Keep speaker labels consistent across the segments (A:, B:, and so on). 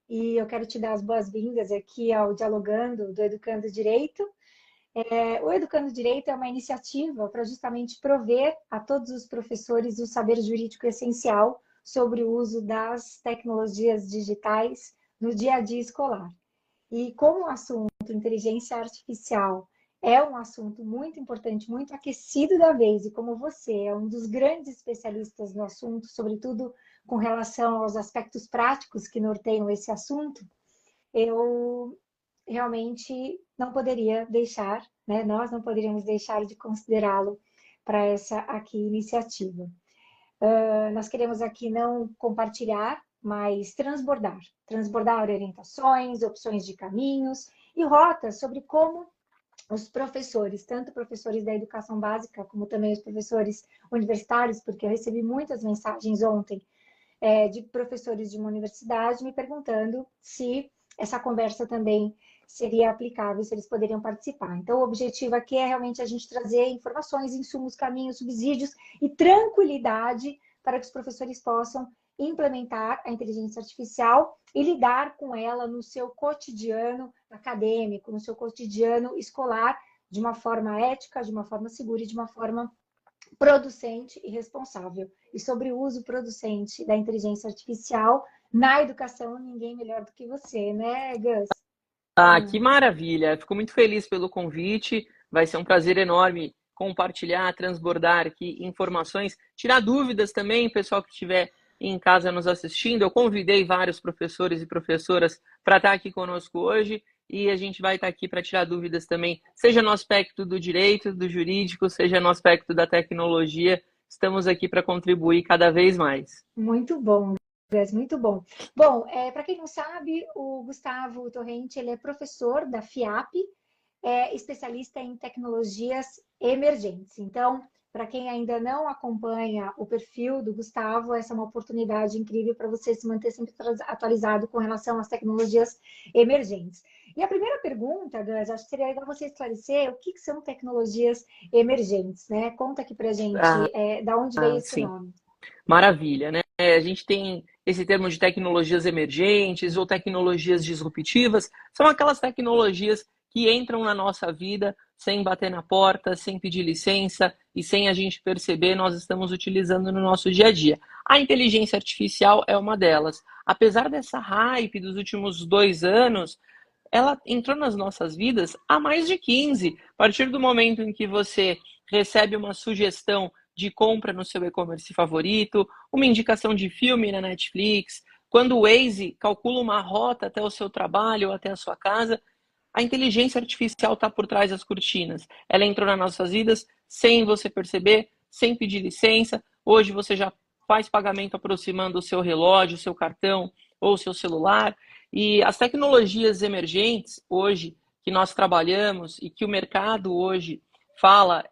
A: e eu quero te dar as boas-vindas aqui ao Dialogando do Educando Direito. O Educando Direito é uma iniciativa para justamente prover a todos os professores o saber jurídico essencial sobre o uso das tecnologias digitais no dia a dia escolar. E como o assunto inteligência artificial é um assunto muito importante, muito aquecido da vez, e como você é um dos grandes especialistas no assunto, sobretudo com relação aos aspectos práticos que norteiam esse assunto, eu realmente não poderia deixar, né? Nós não poderíamos deixar de considerá-lo para essa aqui iniciativa. Nós queremos aqui não compartilhar, mas transbordar. Transbordar orientações, opções de caminhos e rotas sobre como os professores, tanto professores da educação básica, como também os professores universitários, porque eu recebi muitas mensagens ontem de professores de uma universidade me perguntando se essa conversa também seria aplicável, se eles poderiam participar. Então, o objetivo aqui é realmente a gente trazer informações, insumos, caminhos, subsídios e tranquilidade para que os professores possam implementar a inteligência artificial e lidar com ela no seu cotidiano acadêmico, no seu cotidiano escolar, de uma forma ética, de uma forma segura e de uma forma producente e responsável. E sobre o uso producente da inteligência artificial na educação, ninguém melhor do que você, né, Gus?
B: Ah, que maravilha! Fico muito feliz pelo convite. Vai ser um prazer enorme compartilhar, transbordar aqui informações, tirar dúvidas também, pessoal que estiver em casa nos assistindo. Eu convidei vários professores e professoras para estar aqui conosco hoje e a gente vai estar aqui para tirar dúvidas também, seja no aspecto do direito, do jurídico, seja no aspecto da tecnologia. Estamos aqui para contribuir cada vez mais.
A: Muito bom, Gus, muito bom. Bom, para quem não sabe, o Gustavo Torrente, ele é professor da FIAP, é especialista em tecnologias emergentes. Então, para quem ainda não acompanha o perfil do Gustavo, essa é uma oportunidade incrível para você se manter sempre atualizado com relação às tecnologias emergentes. E a primeira pergunta, Gus, acho que seria legal você esclarecer o que são tecnologias emergentes, né? Conta aqui para gente,
B: Ah,
A: da onde veio esse
B: sim.
A: nome.
B: Maravilha, né? A gente tem esse termo de tecnologias emergentes ou tecnologias disruptivas. São aquelas tecnologias que entram na nossa vida sem bater na porta, sem pedir licença e sem a gente perceber, nós estamos utilizando no nosso dia a dia. A inteligência artificial é uma delas. Apesar dessa hype dos últimos 2 anos, ela entrou nas nossas vidas há mais de 15. A partir do momento em que você recebe uma sugestão de compra no seu e-commerce favorito, uma indicação de filme na Netflix, quando o Waze calcula uma rota até o seu trabalho ou até a sua casa, a inteligência artificial está por trás das cortinas. Ela entrou nas nossas vidas sem você perceber, sem pedir licença. Hoje você já faz pagamento aproximando o seu relógio, o seu cartão ou o seu celular. E as tecnologias emergentes hoje que nós trabalhamos e que o mercado hoje fala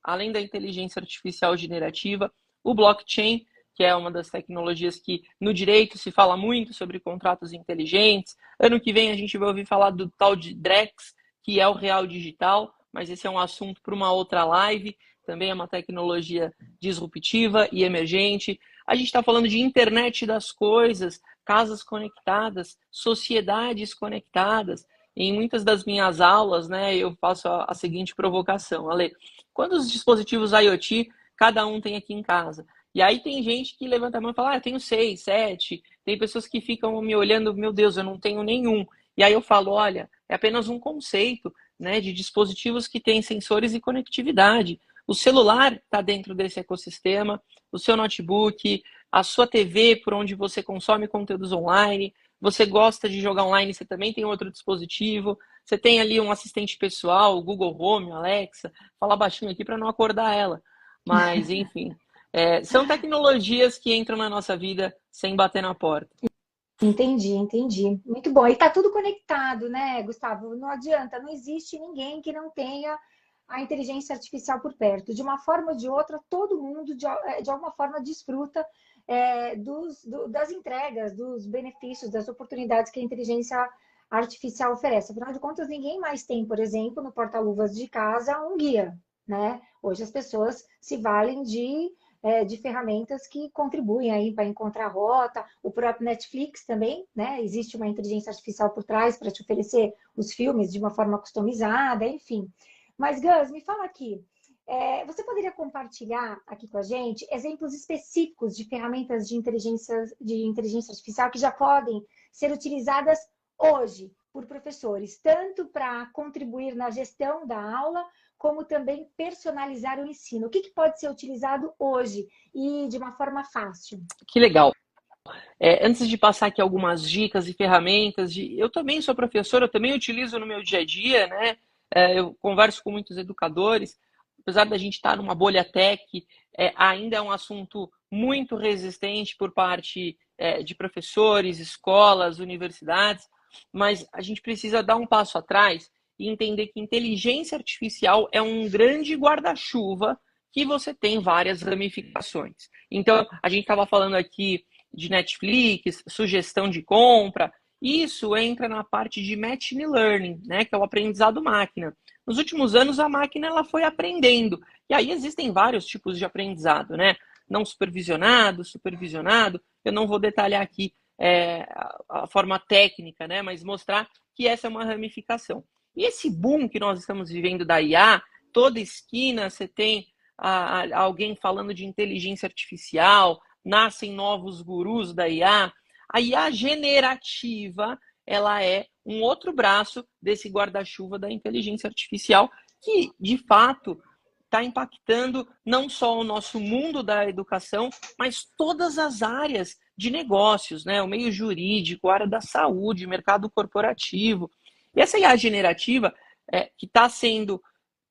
B: além da inteligência artificial generativa, o blockchain, que é uma das tecnologias que no direito se fala muito sobre contratos inteligentes. Ano que vem a gente vai ouvir falar do tal de Drex, que é o real digital, mas esse é um assunto para uma outra live. Também é uma tecnologia disruptiva e emergente. A gente está falando de internet das coisas, casas conectadas, sociedades conectadas. Em muitas das minhas aulas, né, eu faço a seguinte provocação, Ale, quantos dispositivos IoT cada um tem aqui em casa? E aí tem gente que levanta a mão e fala, eu tenho 6, 7. Tem pessoas que ficam me olhando, meu Deus, eu não tenho nenhum. E aí eu falo, olha, é apenas um conceito, né, de dispositivos que têm sensores e conectividade. O celular está dentro desse ecossistema, o seu notebook, a sua TV por onde você consome conteúdos online, você gosta de jogar online, você também tem outro dispositivo, você tem ali um assistente pessoal, o Google Home, Alexa, fala baixinho aqui para não acordar ela. Mas, enfim, são tecnologias que entram na nossa vida sem bater na porta.
A: Entendi, entendi. Muito bom. E está tudo conectado, né, Gustavo? Não adianta, não existe ninguém que não tenha a inteligência artificial por perto. De uma forma ou de outra, todo mundo, de alguma forma, desfruta das entregas, dos benefícios, das oportunidades que a inteligência artificial oferece. Afinal de contas, ninguém mais tem, por exemplo, no porta-luvas de casa, um guia, né? Hoje as pessoas se valem de de ferramentas que contribuem aí para encontrar rota, o próprio Netflix também, né? Existe uma inteligência artificial por trás para te oferecer os filmes de uma forma customizada, enfim. Mas, Gus, me fala aqui, você poderia compartilhar aqui com a gente exemplos específicos de ferramentas de inteligência artificial que já podem ser utilizadas hoje por professores, tanto para contribuir na gestão da aula, como também personalizar o ensino? O que pode ser utilizado hoje e de uma forma fácil?
B: Que legal. Antes de passar aqui algumas dicas e ferramentas, eu também sou professor, eu também utilizo no meu dia a dia, né? Eu converso com muitos educadores, apesar da gente estar numa bolha tech, ainda é um assunto muito resistente por parte de professores, escolas, universidades, mas a gente precisa dar um passo atrás e entender que inteligência artificial é um grande guarda-chuva que você tem várias ramificações. Então, a gente estava falando aqui de Netflix, sugestão de compra, isso entra na parte de machine learning, né, que é o aprendizado máquina. Nos últimos anos, a máquina ela foi aprendendo, e aí existem vários tipos de aprendizado, né? Não supervisionado, supervisionado, eu não vou detalhar aqui a forma técnica, né, mas mostrar que essa é uma ramificação. E esse boom que nós estamos vivendo da IA, toda esquina você tem alguém falando de inteligência artificial, nascem novos gurus da IA. A IA generativa, ela é um outro braço desse guarda-chuva da inteligência artificial que, de fato, está impactando não só o nosso mundo da educação, mas todas as áreas de negócios, né? O meio jurídico, a área da saúde, mercado corporativo. E essa IA generativa, que está sendo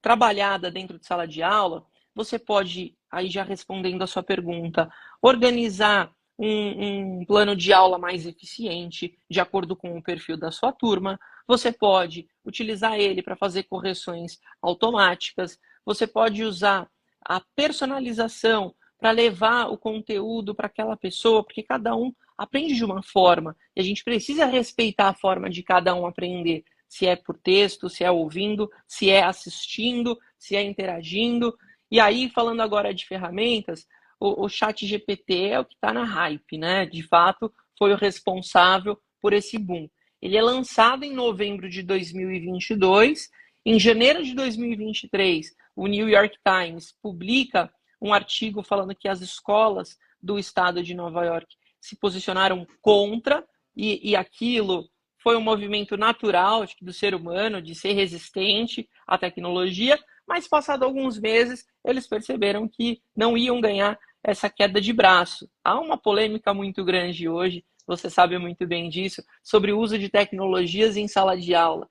B: trabalhada dentro de sala de aula, você pode, aí já respondendo a sua pergunta, organizar um plano de aula mais eficiente, de acordo com o perfil da sua turma. Você pode utilizar ele para fazer correções automáticas. Você pode usar a personalização para levar o conteúdo para aquela pessoa, porque cada um aprende de uma forma e a gente precisa respeitar a forma de cada um aprender. Se é por texto, se é ouvindo, se é assistindo, se é interagindo. E aí, falando agora de ferramentas, o ChatGPT é o que está na hype, né? De fato, foi o responsável por esse boom. Ele é lançado em novembro de 2022. Em janeiro de 2023, o New York Times publica um artigo falando que as escolas do estado de Nova York se posicionaram contra, e aquilo foi um movimento natural, acho que do ser humano, de ser resistente à tecnologia, mas passado alguns meses, eles perceberam que não iam ganhar essa queda de braço. Há uma polêmica muito grande hoje, você sabe muito bem disso, sobre o uso de tecnologias em sala de aula.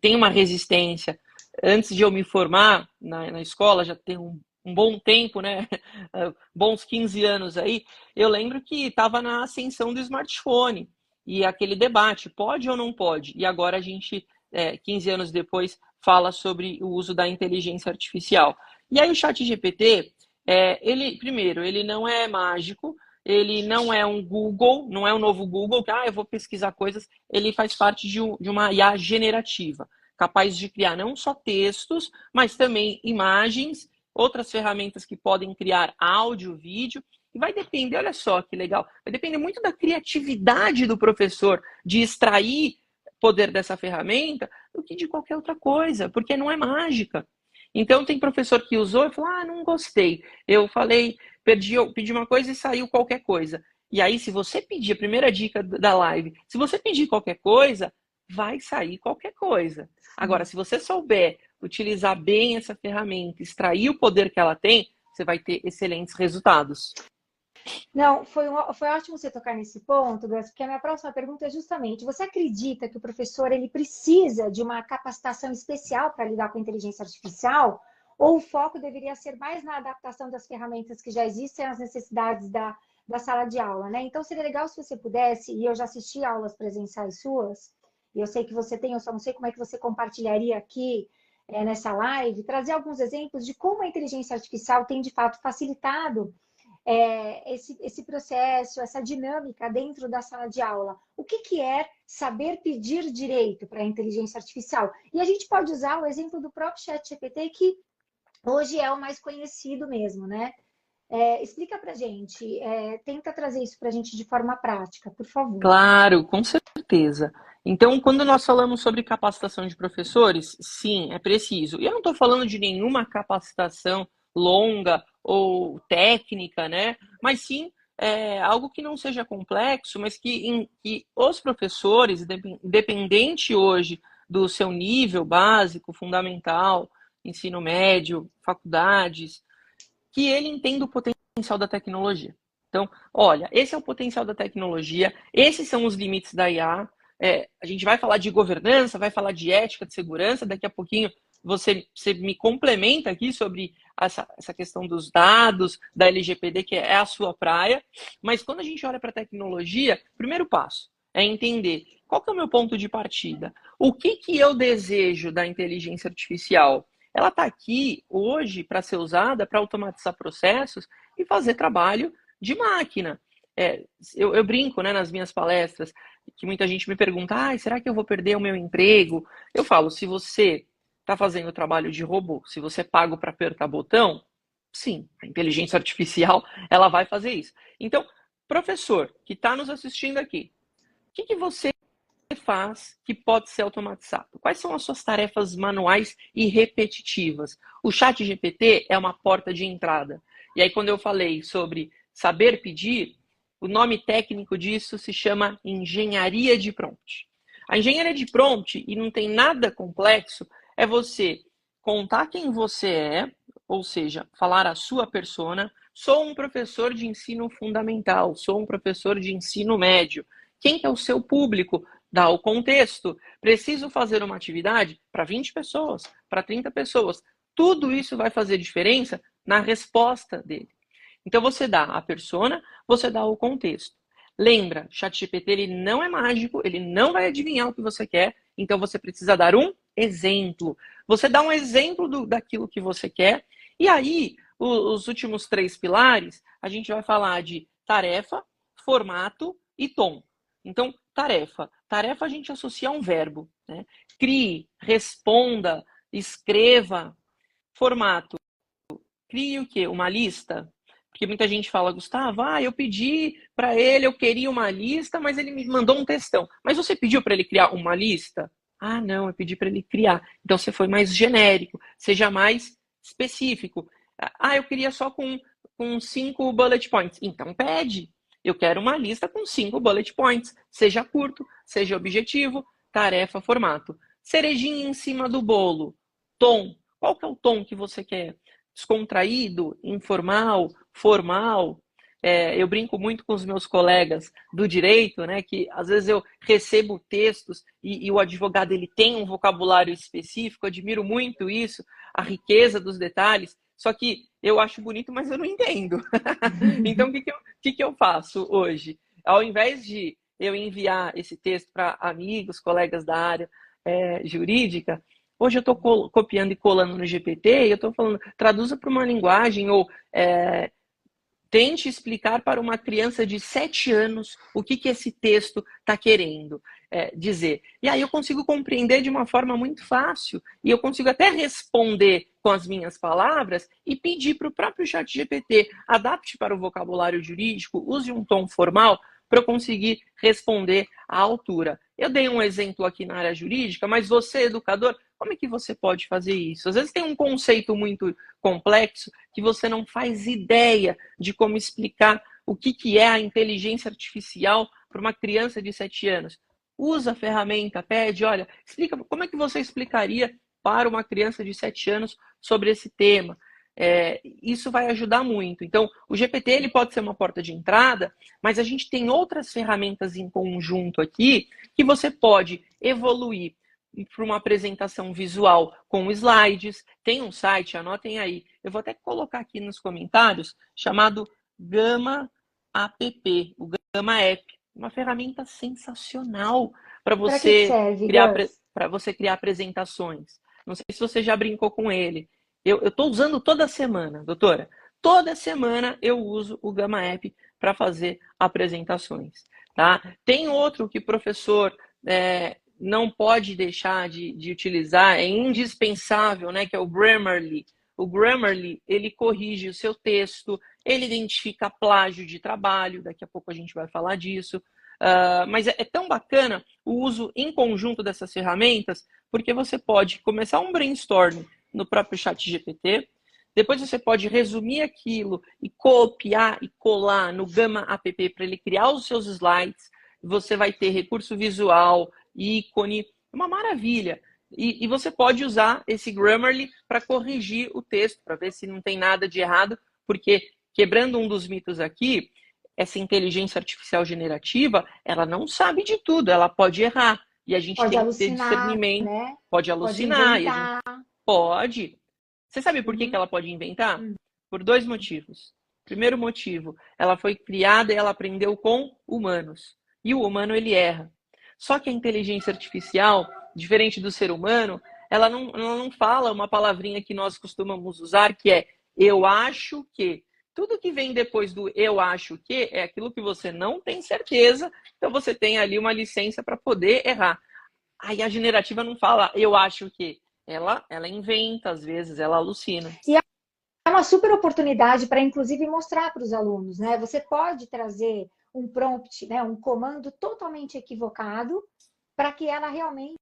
B: Tem uma resistência. Antes de eu me formar na escola, já tem um bom tempo, né? Bons 15 anos aí, eu lembro que estava na ascensão do smartphone e aquele debate, pode ou não pode? E agora a gente, 15 anos depois, fala sobre o uso da inteligência artificial. E aí o ChatGPT, primeiro, ele não é mágico, ele não é um Google, não é um novo Google, que eu vou pesquisar coisas, ele faz parte de uma IA generativa, capaz de criar não só textos, mas também imagens, outras ferramentas que podem criar áudio, vídeo, e vai depender, olha só que legal, vai depender muito da criatividade do professor, de extrair poder dessa ferramenta, do que de qualquer outra coisa, porque não é mágica. Então, tem professor que usou e falou, não gostei. Eu falei, pedi uma coisa e saiu qualquer coisa. E aí, se você pedir, a primeira dica da live, se você pedir qualquer coisa, vai sair qualquer coisa. Agora, se você souber utilizar bem essa ferramenta, extrair o poder que ela tem, você vai ter excelentes resultados.
A: Não, foi ótimo você tocar nesse ponto, Gus, porque a minha próxima pergunta é justamente, você acredita que o professor ele precisa de uma capacitação especial para lidar com a inteligência artificial? Ou o foco deveria ser mais na adaptação das ferramentas que já existem às necessidades da sala de aula, né? Então, seria legal se você pudesse, e eu já assisti aulas presenciais suas, e eu sei que você tem, eu só não sei como é que você compartilharia aqui nessa live, trazer alguns exemplos de como a inteligência artificial tem, de fato, facilitado esse processo, essa dinâmica dentro da sala de aula. O que é saber pedir direito para a inteligência artificial? E a gente pode usar o exemplo do próprio ChatGPT, que hoje é o mais conhecido mesmo, né? Explica para a gente, tenta trazer isso para a gente de forma prática, por favor.
B: Claro, com certeza. Então, quando nós falamos sobre capacitação de professores, sim, é preciso. E eu não estou falando de nenhuma capacitação longa ou técnica, né? Mas sim algo que não seja complexo, mas que os professores, independente hoje do seu nível básico, fundamental, ensino médio, faculdades, que ele entenda o potencial da tecnologia. Então, olha, esse é o potencial da tecnologia, esses são os limites da IA. A gente vai falar de governança, vai falar de ética, de segurança, daqui a pouquinho você me complementa aqui sobre essa questão dos dados, da LGPD, que é a sua praia. Mas quando a gente olha para a tecnologia, primeiro passo é entender qual que é o meu ponto de partida. O que eu desejo da inteligência artificial? Ela está aqui hoje para ser usada para automatizar processos e fazer trabalho de máquina. Eu brinco, né, nas minhas palestras, que muita gente me pergunta, será que eu vou perder o meu emprego? Eu falo, se você está fazendo trabalho de robô, se você é pago para apertar botão, sim, a inteligência artificial ela vai fazer isso. Então, professor que está nos assistindo aqui, o que você faz que pode ser automatizado? Quais são as suas tarefas manuais e repetitivas? O chat GPT é uma porta de entrada. E aí, quando eu falei sobre saber pedir, o nome técnico disso se chama engenharia de prompt. A engenharia de prompt, e não tem nada complexo, é você contar quem você é, ou seja, falar a sua persona. Sou um professor de ensino fundamental, sou um professor de ensino médio. Quem que é o seu público? Dá o contexto. Preciso fazer uma atividade para 20 pessoas, para 30 pessoas. Tudo isso vai fazer diferença na resposta dele. Então você dá a persona, você dá o contexto. Lembra, ChatGPT ele não é mágico, ele não vai adivinhar o que você quer, então você precisa dar um exemplo. Você dá um exemplo daquilo que você quer, e aí os últimos 3 pilares, a gente vai falar de tarefa, formato e tom. Então, tarefa. Tarefa a gente associa a um verbo, né? Crie, responda, escreva. Formato. Crie o quê? Uma lista? Porque muita gente fala, Gustavo, eu pedi para ele, eu queria uma lista, mas ele me mandou um textão. Mas você pediu para ele criar uma lista? Não, eu pedi para ele criar. Então você foi mais genérico, seja mais específico. Eu queria só com 5 bullet points. Então pede. Eu quero uma lista com 5 bullet points. Seja curto, seja objetivo, tarefa, formato. Cerejinha em cima do bolo. Tom. Qual que é o tom que você quer? Descontraído, informal, formal? Eu brinco muito com os meus colegas do direito, né, que às vezes eu recebo textos e o advogado ele tem um vocabulário específico, eu admiro muito isso, a riqueza dos detalhes, só que eu acho bonito, mas eu não entendo. Então, o que eu faço hoje? Ao invés de eu enviar esse texto para amigos, colegas da área jurídica, hoje eu estou copiando e colando no GPT e eu estou falando, traduza para uma linguagem ou tente explicar para uma criança de 7 anos o que esse texto está querendo dizer. E aí eu consigo compreender de uma forma muito fácil. E eu consigo até responder com as minhas palavras e pedir para o próprio chat GPT, adapte para o vocabulário jurídico, use um tom formal para eu conseguir responder à altura. Eu dei um exemplo aqui na área jurídica, mas você, educador, como é que você pode fazer isso? Às vezes tem um conceito muito complexo que você não faz ideia de como explicar o que é a inteligência artificial para uma criança de 7 anos. Usa a ferramenta, pede, olha, explica como é que você explicaria para uma criança de 7 anos sobre esse tema. Isso vai ajudar muito. Então, o GPT ele pode ser uma porta de entrada, mas a gente tem outras ferramentas em conjunto aqui que você pode evoluir para uma apresentação visual com slides. Tem um site, anotem aí. Eu vou até colocar aqui nos comentários, chamado Gama App, o Gama App. Uma ferramenta sensacional para
A: Para que
B: você
A: serve,
B: criar
A: Gus?
B: apresentações. Não sei se você já brincou com ele. Eu estou usando toda semana, doutora. Toda semana eu uso o Gama App para fazer apresentações. Tá? Tem outro que o professor não pode deixar de utilizar, é indispensável, né, que é o Grammarly. O Grammarly, ele corrige o seu texto, ele identifica plágio de trabalho, daqui a pouco a gente vai falar disso. Mas é tão bacana o uso em conjunto dessas ferramentas, porque você pode começar um brainstorm no próprio ChatGPT, depois você pode resumir aquilo e copiar e colar no Gama App para ele criar os seus slides. Você vai ter recurso visual, ícone, uma maravilha. E você pode usar esse Grammarly para corrigir o texto, para ver se não tem nada de errado, porque, quebrando um dos mitos aqui, essa inteligência artificial generativa, ela não sabe de tudo, ela pode errar. E a gente
A: Pode
B: tem que ter
A: alucinar,
B: discernimento,
A: né?
B: pode
A: Pode
B: alucinar, e a gente
A: inventar.
B: pode. Você sabe por que
A: Uhum.
B: ela pode inventar? Por dois motivos. Primeiro motivo, ela foi criada e ela aprendeu com humanos. E o humano, ele erra. Só que a inteligência artificial, diferente do ser humano, ela não fala uma palavrinha que nós costumamos usar, que é eu acho que. Tudo que vem depois do eu acho que é aquilo que você não tem certeza, então você tem ali uma licença para poder errar. Aí a generativa não fala eu acho que. Ela inventa, às vezes, ela alucina.
A: E é uma super oportunidade para, inclusive, mostrar para os alunos, né? Você pode trazer um prompt, né? Um comando totalmente equivocado para que ela realmente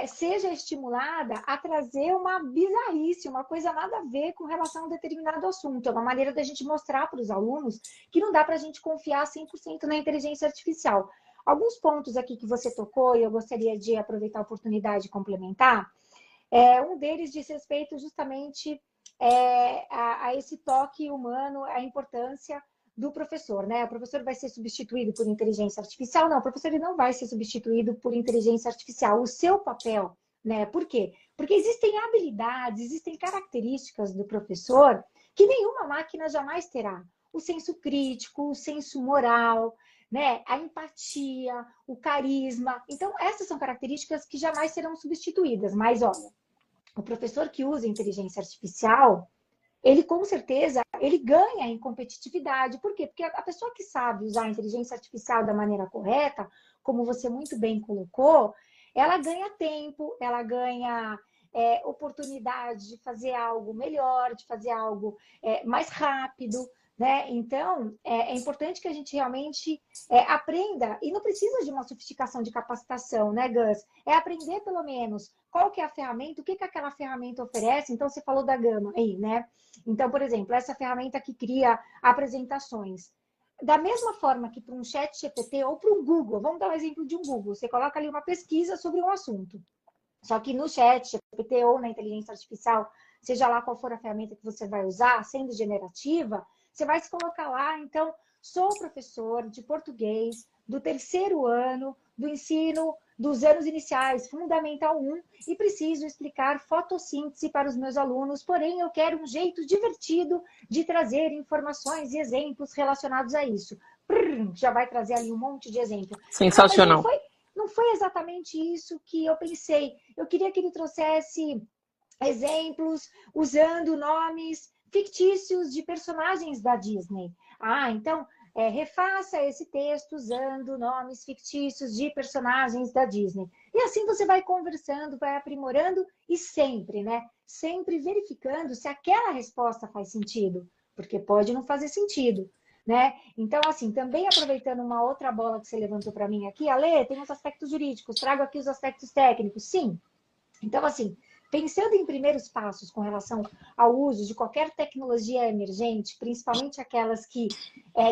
A: seja estimulada a trazer uma bizarrice, uma coisa nada a ver com relação a um determinado assunto. É uma maneira da gente mostrar para os alunos que não dá para a gente confiar 100% na inteligência artificial. Alguns pontos aqui que você tocou, e eu gostaria de aproveitar a oportunidade de complementar, um deles diz respeito justamente a esse toque humano, a importância do professor, né? O professor vai ser substituído por inteligência artificial? Não, o professor ele não vai ser substituído por inteligência artificial. O seu papel, né? Por quê? Porque existem habilidades, existem características do professor que nenhuma máquina jamais terá. O senso crítico, o senso moral, né? A empatia, o carisma. Então, essas são características que jamais serão substituídas. Mas, olha, o professor que usa inteligência artificial, ele com certeza ele ganha em competitividade. Por quê? Porque a pessoa que sabe usar a inteligência artificial da maneira correta, como você muito bem colocou, ela ganha tempo, ela ganha oportunidade de fazer algo melhor, de fazer algo mais rápido, né? Então, é importante que a gente realmente aprenda, e não precisa de uma sofisticação de capacitação, né, Gus? É aprender pelo menos qual que é a ferramenta, o que que aquela ferramenta oferece. Então, você falou da Gama aí, né? Então, por exemplo, essa ferramenta que cria apresentações. Da mesma forma que para um chat GPT ou para um Google, vamos dar um exemplo de um Google, você coloca ali uma pesquisa sobre um assunto. Só que no chat GPT ou na inteligência artificial, seja lá qual for a ferramenta que você vai usar, sendo generativa, você vai se colocar lá, então, sou professor de português do terceiro ano do ensino dos anos iniciais, Fundamental 1, e preciso explicar fotossíntese para os meus alunos, porém eu quero um jeito divertido de trazer informações e exemplos relacionados a isso. Já vai trazer ali um monte de exemplo. Ah, mas
B: Sensacional.
A: não foi exatamente isso que eu pensei. Eu queria que ele trouxesse exemplos usando nomes fictícios de personagens da Disney. Ah, então refaça esse texto usando nomes fictícios de personagens da Disney. E assim você vai conversando, vai aprimorando e sempre, né? Sempre verificando se aquela resposta faz sentido, porque pode não fazer sentido. Né? Então, assim, também aproveitando uma outra bola que você levantou para mim aqui, Ale, tem os aspectos jurídicos, trago aqui os aspectos técnicos. Sim. Então, assim, pensando em primeiros passos com relação ao uso de qualquer tecnologia emergente, principalmente aquelas que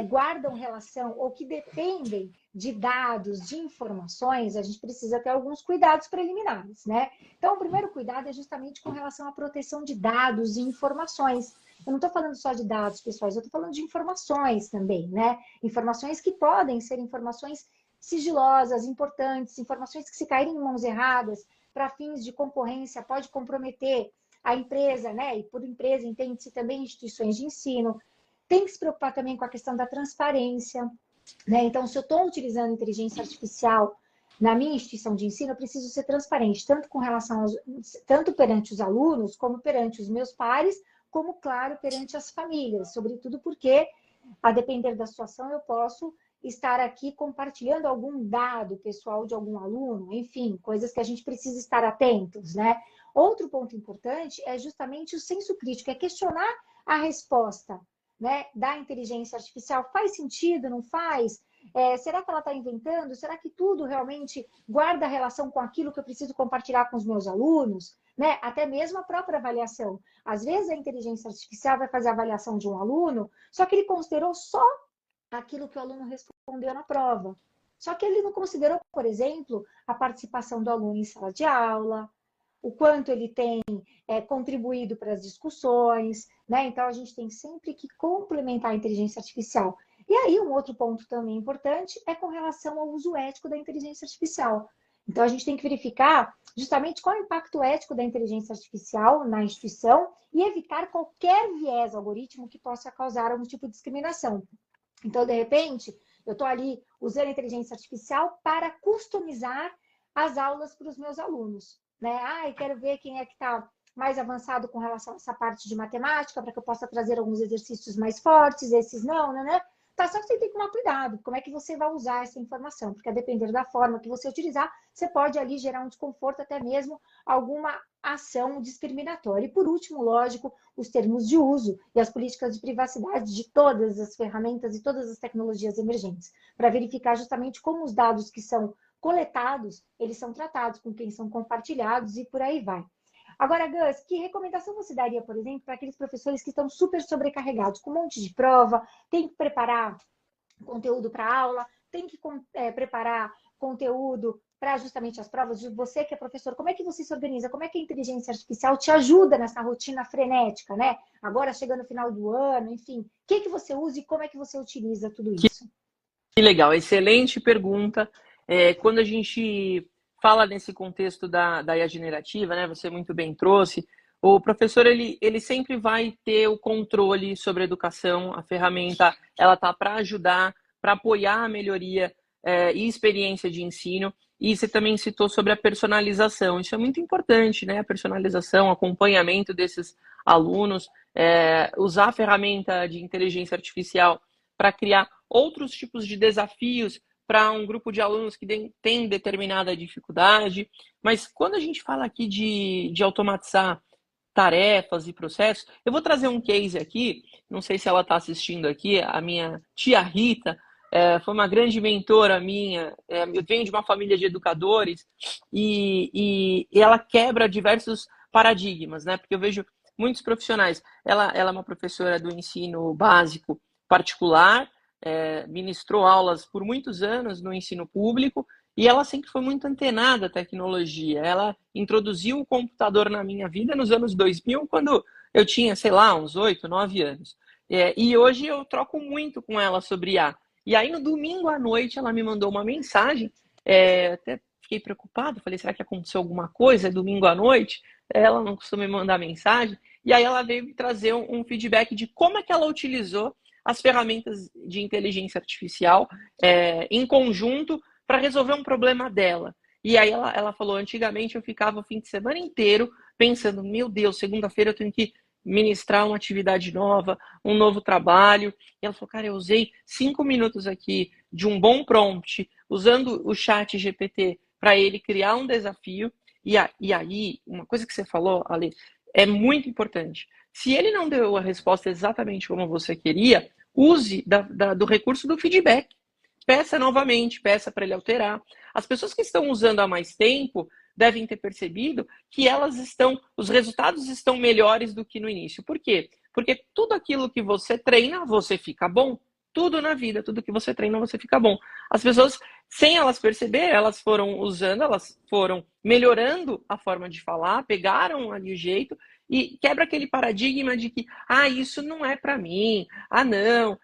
A: guardam relação ou que dependem de dados, de informações, a gente precisa ter alguns cuidados preliminares, né? Então, o primeiro cuidado é justamente com relação à proteção de dados e informações. Eu não estou falando só de dados pessoais, eu estou falando de informações também, né? Informações que podem ser informações sigilosas, importantes, informações que se caírem em mãos erradas, para fins de concorrência, pode comprometer a empresa, né? E por empresa entende-se também instituições de ensino. Tem que se preocupar também com a questão da transparência, né? Então, se eu estou utilizando inteligência artificial na minha instituição de ensino, eu preciso ser transparente, tanto perante os alunos, como perante os meus pares, como, claro, perante as famílias, sobretudo porque, a depender da situação, eu posso estar aqui compartilhando algum dado pessoal de algum aluno, enfim, coisas que a gente precisa estar atentos, né? Outro ponto importante é justamente o senso crítico, é questionar a resposta, né, da inteligência artificial faz sentido, não faz? Será que ela está inventando? Será que tudo realmente guarda relação com aquilo que eu preciso compartilhar com os meus alunos? Né? Até mesmo a própria avaliação. Às vezes a inteligência artificial vai fazer a avaliação de um aluno, só que ele considerou só aquilo que o aluno respondeu na prova. Só que ele não considerou, por exemplo, a participação do aluno em sala de aula, o quanto ele tem contribuído para as discussões, né? Então, a gente tem sempre que complementar a inteligência artificial. E aí, um outro ponto também importante é com relação ao uso ético da inteligência artificial. Então, a gente tem que verificar justamente qual é o impacto ético da inteligência artificial na instituição e evitar qualquer viés algoritmo que possa causar algum tipo de discriminação. Então, de repente, eu estou ali usando a inteligência artificial para customizar as aulas para os meus alunos, né? Eu quero ver quem é que está mais avançado com relação a essa parte de matemática, para que eu possa trazer alguns exercícios mais fortes, esses não, né? Tá, só que você tem que tomar cuidado, como é que você vai usar essa informação, porque a depender da forma que você utilizar, você pode ali gerar um desconforto, até mesmo alguma ação discriminatória. E por último, lógico, os termos de uso e as políticas de privacidade de todas as ferramentas e todas as tecnologias emergentes, para verificar justamente como os dados que são coletados, eles são tratados, com quem são compartilhados e por aí vai. Agora, Gus, que recomendação você daria, por exemplo, para aqueles professores que estão super sobrecarregados, com um monte de prova, tem que preparar conteúdo para aula, tem que preparar conteúdo para justamente as provas, de você que é professor, como é que você se organiza? Como é que a inteligência artificial te ajuda nessa rotina frenética, né? Agora chegando no final do ano, enfim, o que você usa e como é que você utiliza tudo isso?
B: Que legal, excelente pergunta. Quando a gente fala nesse contexto da IA generativa, né, você muito bem trouxe, o professor ele sempre vai ter o controle sobre a educação, a ferramenta ela está para ajudar, para apoiar a melhoria e experiência de ensino. E você também citou sobre a personalização, isso é muito importante, né? A personalização, acompanhamento desses alunos, usar a ferramenta de inteligência artificial para criar outros tipos de desafios para um grupo de alunos que tem determinada dificuldade. Mas quando a gente fala aqui de automatizar tarefas e processos, eu vou trazer um case aqui, não sei se ela está assistindo aqui, a minha tia Rita, foi uma grande mentora minha, eu venho de uma família de educadores e ela quebra diversos paradigmas, né? Porque eu vejo muitos profissionais, ela é uma professora do ensino básico particular, ministrou aulas por muitos anos no ensino público e ela sempre foi muito antenada à tecnologia. Ela introduziu o computador na minha vida nos anos 2000, quando eu tinha, sei lá, uns 8, 9 anos. E hoje eu troco muito com ela sobre IA. E aí, no domingo à noite, ela me mandou uma mensagem, até fiquei preocupado, falei, será que aconteceu alguma coisa? É domingo à noite? Ela não costuma me mandar mensagem. E aí ela veio me trazer um feedback de como é que ela utilizou as ferramentas de inteligência artificial em conjunto para resolver um problema dela. E aí ela falou, antigamente eu ficava o fim de semana inteiro pensando, meu Deus, segunda-feira eu tenho que ministrar uma atividade nova, um novo trabalho. E ela falou, cara, eu usei 5 minutos aqui de um bom prompt, usando o chat GPT para ele criar um desafio. E aí, uma coisa que você falou, Ale, é muito importante. Se ele não deu a resposta exatamente como você queria, use do recurso do feedback. Peça novamente, peça para ele alterar. As pessoas que estão usando há mais tempo devem ter percebido que os resultados estão melhores do que no início. Por quê? Porque tudo aquilo que você treina, você fica bom. Tudo na vida, tudo que você treina, você fica bom. As pessoas, sem elas perceber, elas foram usando, elas foram melhorando a forma de falar, pegaram ali o jeito e quebra aquele paradigma de que, isso não é para mim, não,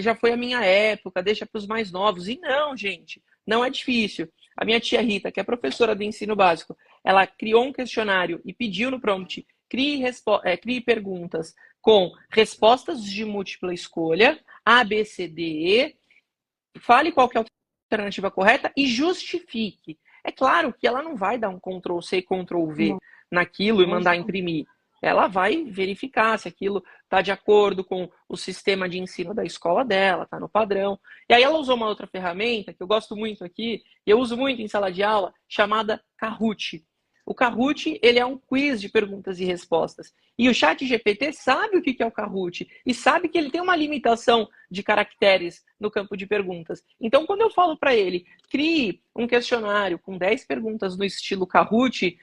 B: já foi a minha época, deixa para os mais novos. E não, gente, não é difícil. A minha tia Rita, que é professora de ensino básico, ela criou um questionário e pediu no prompt, crie perguntas com respostas de múltipla escolha, A, B, C, D, E, fale qual que é a alternativa correta e justifique. É claro que ela não vai dar um Ctrl+C, Ctrl+V naquilo e mandar imprimir. Ela vai verificar se aquilo está de acordo com o sistema de ensino da escola dela, está no padrão. E aí ela usou uma outra ferramenta que eu gosto muito aqui, e eu uso muito em sala de aula, chamada Kahoot. O Kahoot, ele é um quiz de perguntas e respostas. E o ChatGPT sabe o que é o Kahoot e sabe que ele tem uma limitação de caracteres no campo de perguntas. Então, quando eu falo para ele, crie um questionário com 10 perguntas no estilo Kahoot,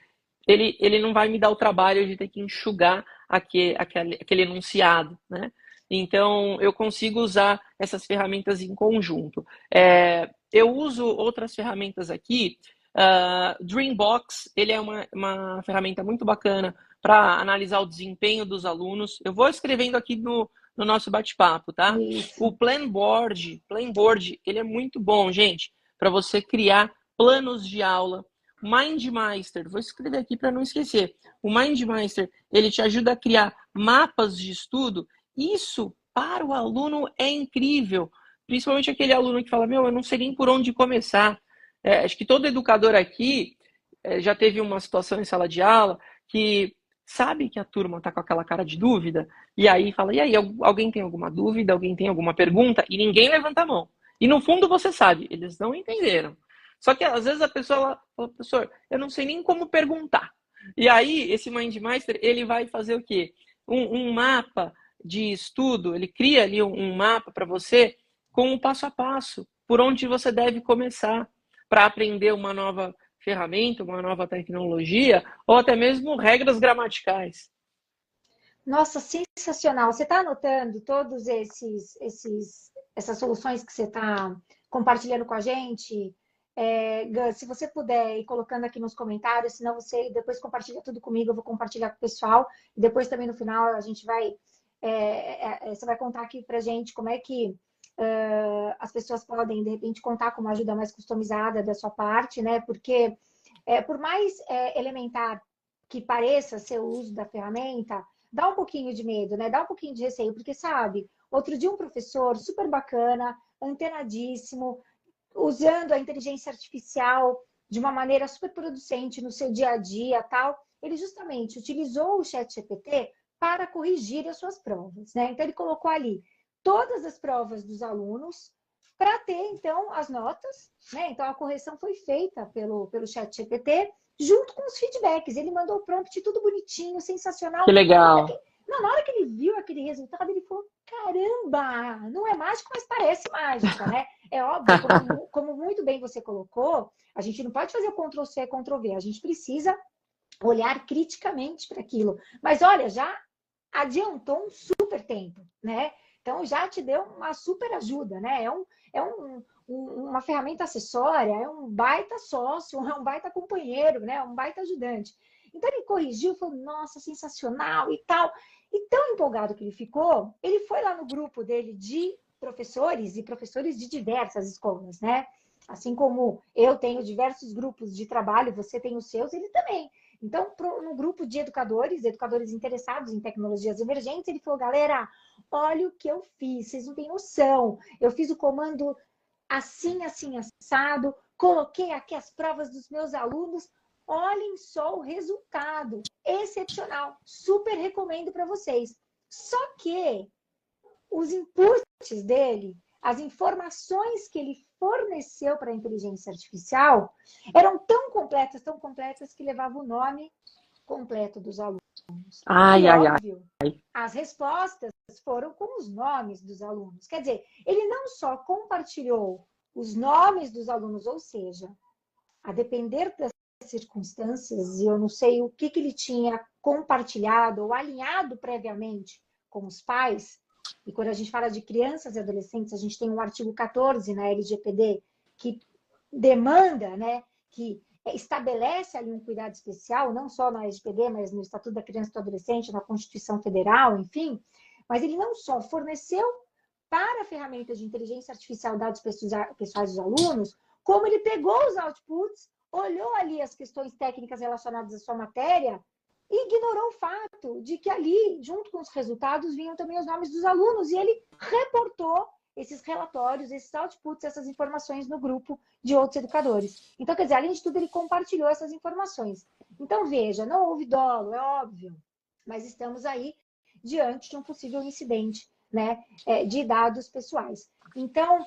B: ele não vai me dar o trabalho de ter que enxugar aquele enunciado, né? Então, eu consigo usar essas ferramentas em conjunto. Eu uso outras ferramentas aqui. Dreambox, ele é uma ferramenta muito bacana para analisar o desempenho dos alunos. Eu vou escrevendo aqui no nosso bate-papo, tá?
A: Isso.
B: O Planboard, ele é muito bom, gente, para você criar planos de aula. MindMeister, vou escrever aqui para não esquecer. O MindMeister, ele te ajuda a criar mapas de estudo. Isso, para o aluno, é incrível. Principalmente aquele aluno que fala, eu não sei nem por onde começar. Acho que todo educador aqui já teve uma situação em sala de aula que sabe que a turma está com aquela cara de dúvida, e aí fala, e aí, alguém tem alguma dúvida? Alguém tem alguma pergunta? E ninguém levanta a mão. E no fundo você sabe, eles não entenderam. Só que às vezes a pessoa fala, professor, eu não sei nem como perguntar. E aí, esse MindMeister, ele vai fazer o quê? Um mapa de estudo, ele cria ali um mapa para você com o passo a passo, por onde você deve começar para aprender uma nova ferramenta, uma nova tecnologia, ou até mesmo regras gramaticais.
A: Nossa, sensacional. Você está anotando todos essas soluções que você está compartilhando com a gente? Gus, se você puder ir colocando aqui nos comentários, senão você depois compartilha tudo comigo, eu vou compartilhar com o pessoal. E depois também no final a gente vai. Você vai contar aqui para a gente como é que as pessoas podem, de repente, contar com uma ajuda mais customizada da sua parte, né? Porque por mais elementar que pareça ser o uso da ferramenta, dá um pouquinho de medo, né? Dá um pouquinho de receio, porque sabe, outro dia um professor super bacana, antenadíssimo, usando a inteligência artificial de uma maneira super producente no seu dia a dia, tal, ele justamente utilizou o ChatGPT para corrigir as suas provas, né? Então ele colocou ali todas as provas dos alunos para ter então as notas, né? Então a correção foi feita pelo ChatGPT junto com os feedbacks. Ele mandou o prompt tudo bonitinho, sensacional.
B: Que legal.
A: Na hora que ele viu aquele resultado, ele falou: caramba, não é mágico, mas parece mágica, né? É óbvio, como muito bem você colocou, a gente não pode fazer o Ctrl+C, Ctrl+V, a gente precisa olhar criticamente para aquilo. Mas olha, já adiantou um super tempo, né? Então já te deu uma super ajuda, né? Uma ferramenta acessória, é um baita sócio, é um baita companheiro, né? É um baita ajudante. Então ele corrigiu, falou, nossa, sensacional e tal. E tão empolgado que ele ficou, ele foi lá no grupo dele de professores e professores de diversas escolas, né? Assim como eu tenho diversos grupos de trabalho, você tem os seus, ele também. Então, no grupo de educadores interessados em tecnologias emergentes, ele falou, galera, olha o que eu fiz, vocês não têm noção. Eu fiz o comando assim, assim, assado, coloquei aqui as provas dos meus alunos, olhem só o resultado, excepcional, super recomendo para vocês. Só que os inputs dele, as informações que ele forneceu para a inteligência artificial eram tão completas que levavam o nome completo dos alunos.
B: Ai,
A: E
B: ai,
A: óbvio,
B: ai.
A: as respostas foram com os nomes dos alunos. Quer dizer, ele não só compartilhou os nomes dos alunos, ou seja, a depender das circunstâncias, e eu não sei o que ele tinha compartilhado ou alinhado previamente com os pais, e quando a gente fala de crianças e adolescentes, a gente tem um artigo 14 na LGPD que demanda, né, que estabelece ali um cuidado especial, não só na LGPD, mas no Estatuto da Criança e do Adolescente, na Constituição Federal, enfim, mas ele não só forneceu para a ferramenta de inteligência artificial dados pessoais dos alunos, como ele pegou os outputs, olhou ali as questões técnicas relacionadas à sua matéria e ignorou o fato de que ali, junto com os resultados, vinham também os nomes dos alunos, e ele reportou esses relatórios, esses outputs, essas informações no grupo de outros educadores. Então, quer dizer, além de tudo, ele compartilhou essas informações. Então, veja, não houve dolo, é óbvio, mas estamos aí diante de um possível incidente, né, de dados pessoais. Então,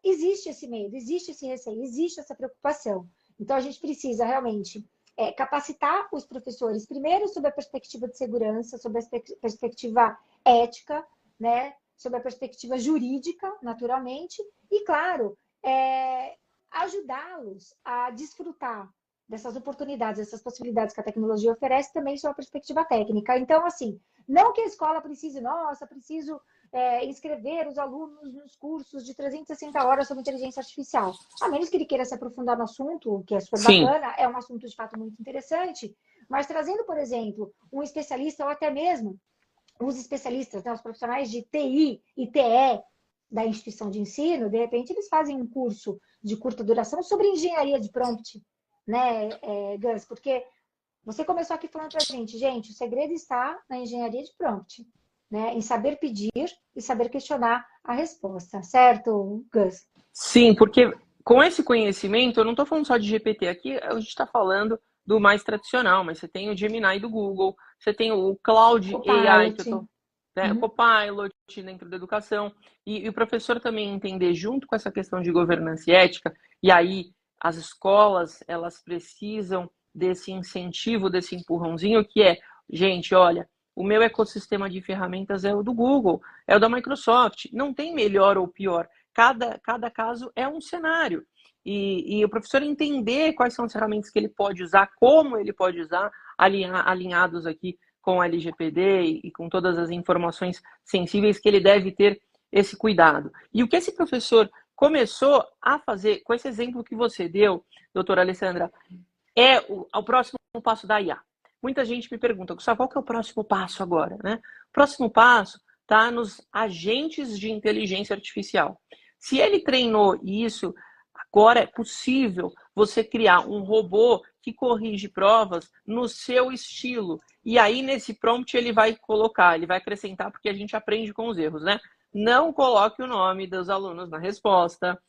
A: existe esse medo, existe esse receio, existe essa preocupação. Então, a gente precisa realmente capacitar os professores, primeiro, sobre a perspectiva de segurança, sobre a perspectiva ética, né? Sobre a perspectiva jurídica, naturalmente, e, claro, ajudá-los a desfrutar dessas oportunidades, dessas possibilidades que a tecnologia oferece, também sob a perspectiva técnica. Então, assim, não que a escola precise, nossa, preciso inscrever os alunos nos cursos de 360 horas sobre inteligência artificial. A menos que ele queira se aprofundar no assunto, que é super
B: Sim.
A: bacana, é um assunto de fato muito interessante, mas trazendo, por exemplo, um especialista ou até mesmo os especialistas, né, os profissionais de TI e TE da instituição de ensino, de repente eles fazem um curso de curta duração sobre engenharia de prompt, né, Gus? Porque você começou aqui falando para a gente, o segredo está na engenharia de prompt, né? Em saber pedir e saber questionar a resposta, certo, Gus?
B: Sim, porque com esse conhecimento, eu não estou falando só de GPT aqui, a gente está falando do mais tradicional, mas você tem o Gemini do Google, você tem o Cloud AI, que eu
A: Copilot.
B: estou, né, o Copilot dentro da educação, e o professor também entender junto com essa questão de governança e ética, e aí as escolas, elas precisam desse incentivo, desse empurrãozinho, que é, gente, olha, o meu ecossistema de ferramentas é o do Google, é o da Microsoft, não tem melhor ou pior. Cada caso é um cenário. E o professor entender quais são as ferramentas que ele pode usar, como ele pode usar, alinhados aqui com a LGPD e com todas as informações sensíveis que ele deve ter esse cuidado. E o que esse professor começou a fazer, com esse exemplo que você deu, doutora Alessandra, é o próximo passo da IA. Muita gente me pergunta, Gustavo, qual que é o próximo passo agora? Né? O próximo passo está nos agentes de inteligência artificial. Se ele treinou isso, agora é possível você criar um robô que corrige provas no seu estilo. E aí, nesse prompt, ele vai colocar, ele vai acrescentar, porque a gente aprende com os erros, né? Não coloque o nome dos alunos na resposta.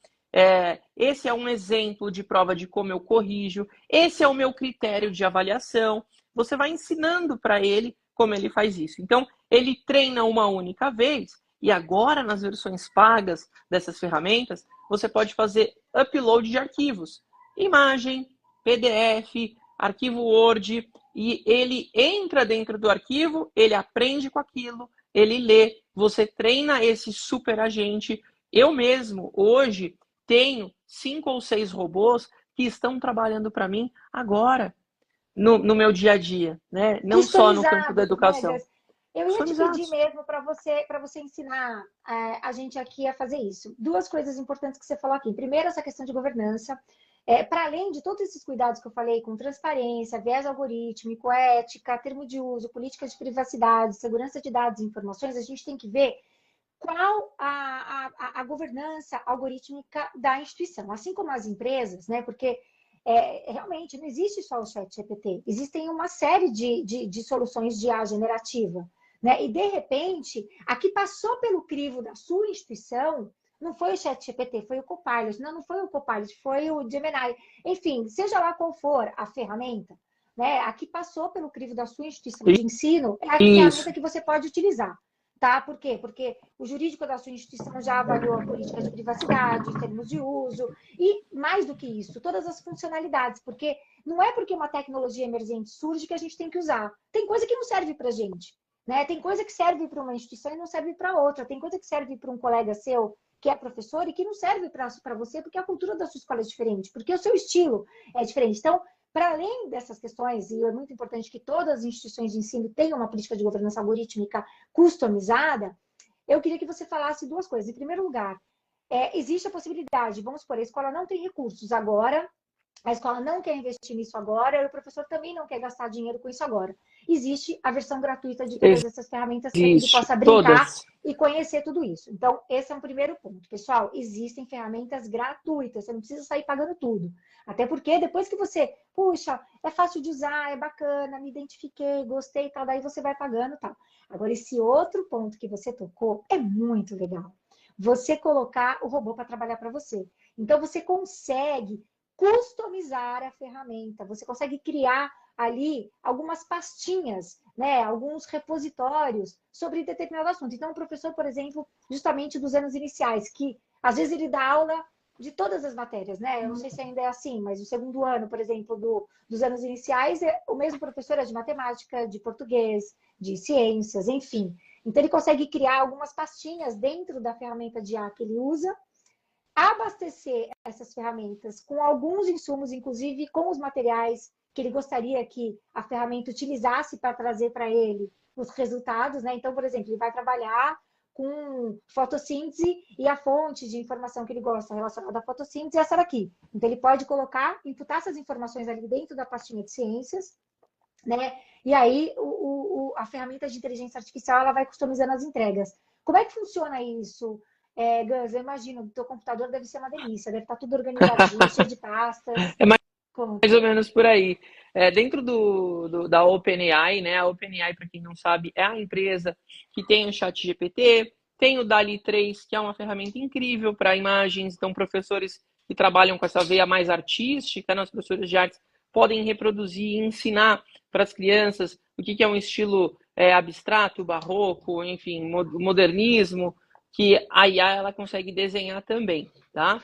B: Esse é um exemplo de prova de como eu corrijo. Esse é o meu critério de avaliação. Você vai ensinando para ele como ele faz isso. Então, ele treina uma única vez e agora, nas versões pagas dessas ferramentas, você pode fazer upload de arquivos. Imagem, PDF, arquivo Word, e ele entra dentro do arquivo, ele aprende com aquilo, ele lê, você treina esse super agente. Eu mesmo, hoje, tenho 5 ou 6 robôs que estão trabalhando para mim agora, no meu dia a dia, né? Não só no campo da
A: Customizados, né,
B: educação.
A: Gus? Eu ia te pedir
B: Customizados.
A: mesmo para você ensinar a gente aqui a fazer isso. Duas coisas importantes que você falou aqui. Primeiro, essa questão de governança. Para além de todos esses cuidados que eu falei, com transparência, viés algorítmico, ética, termo de uso, política de privacidade, segurança de dados e informações, a gente tem que ver qual a governança algorítmica da instituição, assim como as empresas, né? Porque realmente não existe só o chat GPT, existem uma série de soluções de IA generativa, né? E de repente, a que passou pelo crivo da sua instituição não foi o chat GPT, foi o Copilot, não foi o Copilot, foi o Gemini, enfim, seja lá qual for a ferramenta, né? A que passou pelo crivo da sua instituição de ensino é a
B: Isso.
A: ferramenta que você pode utilizar. Tá? Por quê? Porque o jurídico da sua instituição já avaliou a política de privacidade, termos de uso, e mais do que isso, todas as funcionalidades, porque não é porque uma tecnologia emergente surge que a gente tem que usar. Tem coisa que não serve para a gente, né? Tem coisa que serve para uma instituição e não serve para outra. Tem coisa que serve para um colega seu que é professor e que não serve para você porque a cultura da sua escola é diferente, porque o seu estilo é diferente. Então, para além dessas questões, e é muito importante que todas as instituições de ensino tenham uma política de governança algorítmica customizada, eu queria que você falasse duas coisas. Em primeiro lugar, existe a possibilidade, vamos supor, a escola não tem recursos agora, a escola não quer investir nisso agora, e o professor também não quer gastar dinheiro com isso agora. Existe a versão gratuita de todas essas ferramentas para que ele
B: Existe.
A: possa brincar
B: Todas.
A: e conhecer tudo isso. Então, esse é um primeiro ponto. Pessoal, existem ferramentas gratuitas, você não precisa sair pagando tudo. Até porque depois que você, puxa, é fácil de usar, é bacana, me identifiquei, gostei e tal, daí você vai pagando e tal. Agora, esse outro ponto que você tocou é muito legal. Você colocar o robô para trabalhar para você. Então, você consegue customizar a ferramenta, você consegue criar ali algumas pastinhas, né, alguns repositórios sobre determinado assunto. Então, o professor, por exemplo, justamente dos anos iniciais, que às vezes ele dá aula de todas as matérias, né? Eu não sei se ainda é assim, mas o segundo ano, por exemplo, dos anos iniciais, o mesmo professor é de matemática, de português, de ciências, enfim. Então, ele consegue criar algumas pastinhas dentro da ferramenta de IA que ele usa, abastecer essas ferramentas com alguns insumos, inclusive com os materiais que ele gostaria que a ferramenta utilizasse para trazer para ele os resultados, né? Então, por exemplo, ele vai trabalhar com fotossíntese e a fonte de informação que ele gosta relacionada à fotossíntese é essa daqui. Então, ele pode colocar, imputar essas informações ali dentro da pastinha de ciências, né? E aí, a ferramenta de inteligência artificial, ela vai customizando as entregas. Como é que funciona isso? Gus, eu imagino, o teu computador deve ser uma delícia, deve estar tudo organizadinho, cheio de pastas.
B: É mais
A: Conta.
B: ou menos por aí. Dentro da OpenAI, né? A OpenAI, para quem não sabe, é a empresa que tem o ChatGPT, tem o DALL-E 3, que é uma ferramenta incrível para imagens. Então, professores que trabalham com essa veia mais artística, né, os professores de artes, podem reproduzir e ensinar para as crianças o que é um estilo abstrato, barroco, enfim, modernismo, que a IA ela consegue desenhar também, tá?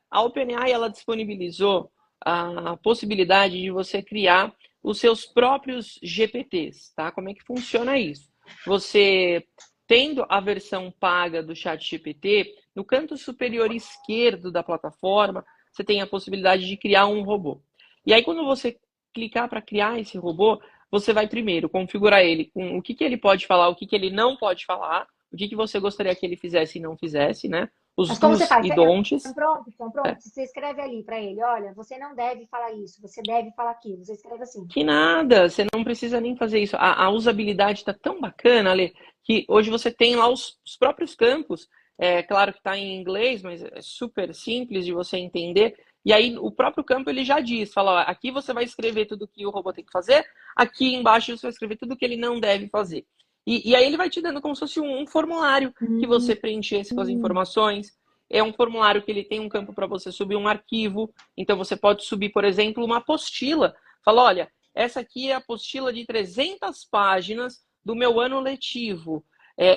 B: A OpenAI ela disponibilizou a possibilidade de você criar os seus próprios GPTs, tá? Como é que funciona isso? Você, tendo a versão paga do ChatGPT, no canto superior esquerdo da plataforma, você tem a possibilidade de criar um robô. E aí, quando você clicar para criar esse robô, você vai primeiro configurar ele com o que ele pode falar, o que ele não pode falar, o que você gostaria que ele fizesse e não fizesse, né? Os
A: Mas como você
B: do's
A: faz?
B: e don'ts.
A: Estão prontos? Você escreve ali para ele, olha, você não deve falar isso, você deve falar aquilo. Você escreve assim.
B: Que nada, você não precisa nem fazer isso. A usabilidade está tão bacana, Ale, que hoje você tem lá os próprios campos. É claro que está em inglês, mas é super simples de você entender. E aí o próprio campo ele já diz, fala, ó, aqui você vai escrever tudo que o robô tem que fazer, aqui embaixo você vai escrever tudo que ele não deve fazer. E aí ele vai te dando como se fosse um formulário que você preenchesse com as informações. É um formulário que ele tem um campo para você subir um arquivo. Então você pode subir, por exemplo, uma apostila. Fala, olha, essa aqui é a apostila de 300 páginas do meu ano letivo.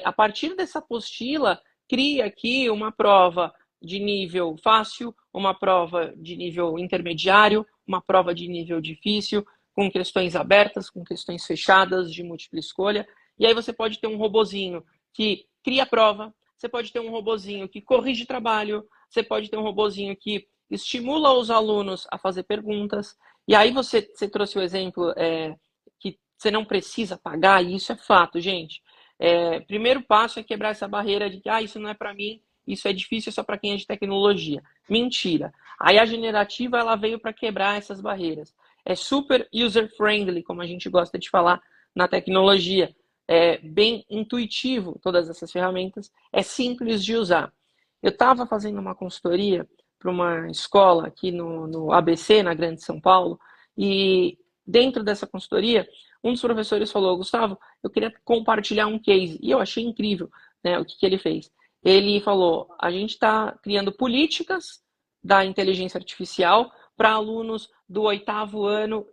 B: A partir dessa apostila, cria aqui uma prova de nível fácil, uma prova de nível intermediário, uma prova de nível difícil, com questões abertas, com questões fechadas, de múltipla escolha. E aí você pode ter um robozinho que cria a prova, você pode ter um robozinho que corrige trabalho, você pode ter um robozinho que estimula os alunos a fazer perguntas. E aí você trouxe o exemplo que você não precisa pagar, e isso é fato, gente. Primeiro passo é quebrar essa barreira de que isso não é para mim, isso é difícil só para quem é de tecnologia. Mentira. Aí a generativa ela veio para quebrar essas barreiras. É super user-friendly, como a gente gosta de falar na tecnologia. É bem intuitivo todas essas ferramentas, é simples de usar. Eu estava fazendo uma consultoria para uma escola aqui no ABC, na Grande São Paulo, e dentro dessa consultoria, um dos professores falou, Gustavo, eu queria compartilhar um case, e eu achei incrível, né, o que ele fez. Ele falou, a gente está criando políticas da inteligência artificial para alunos do 8º ano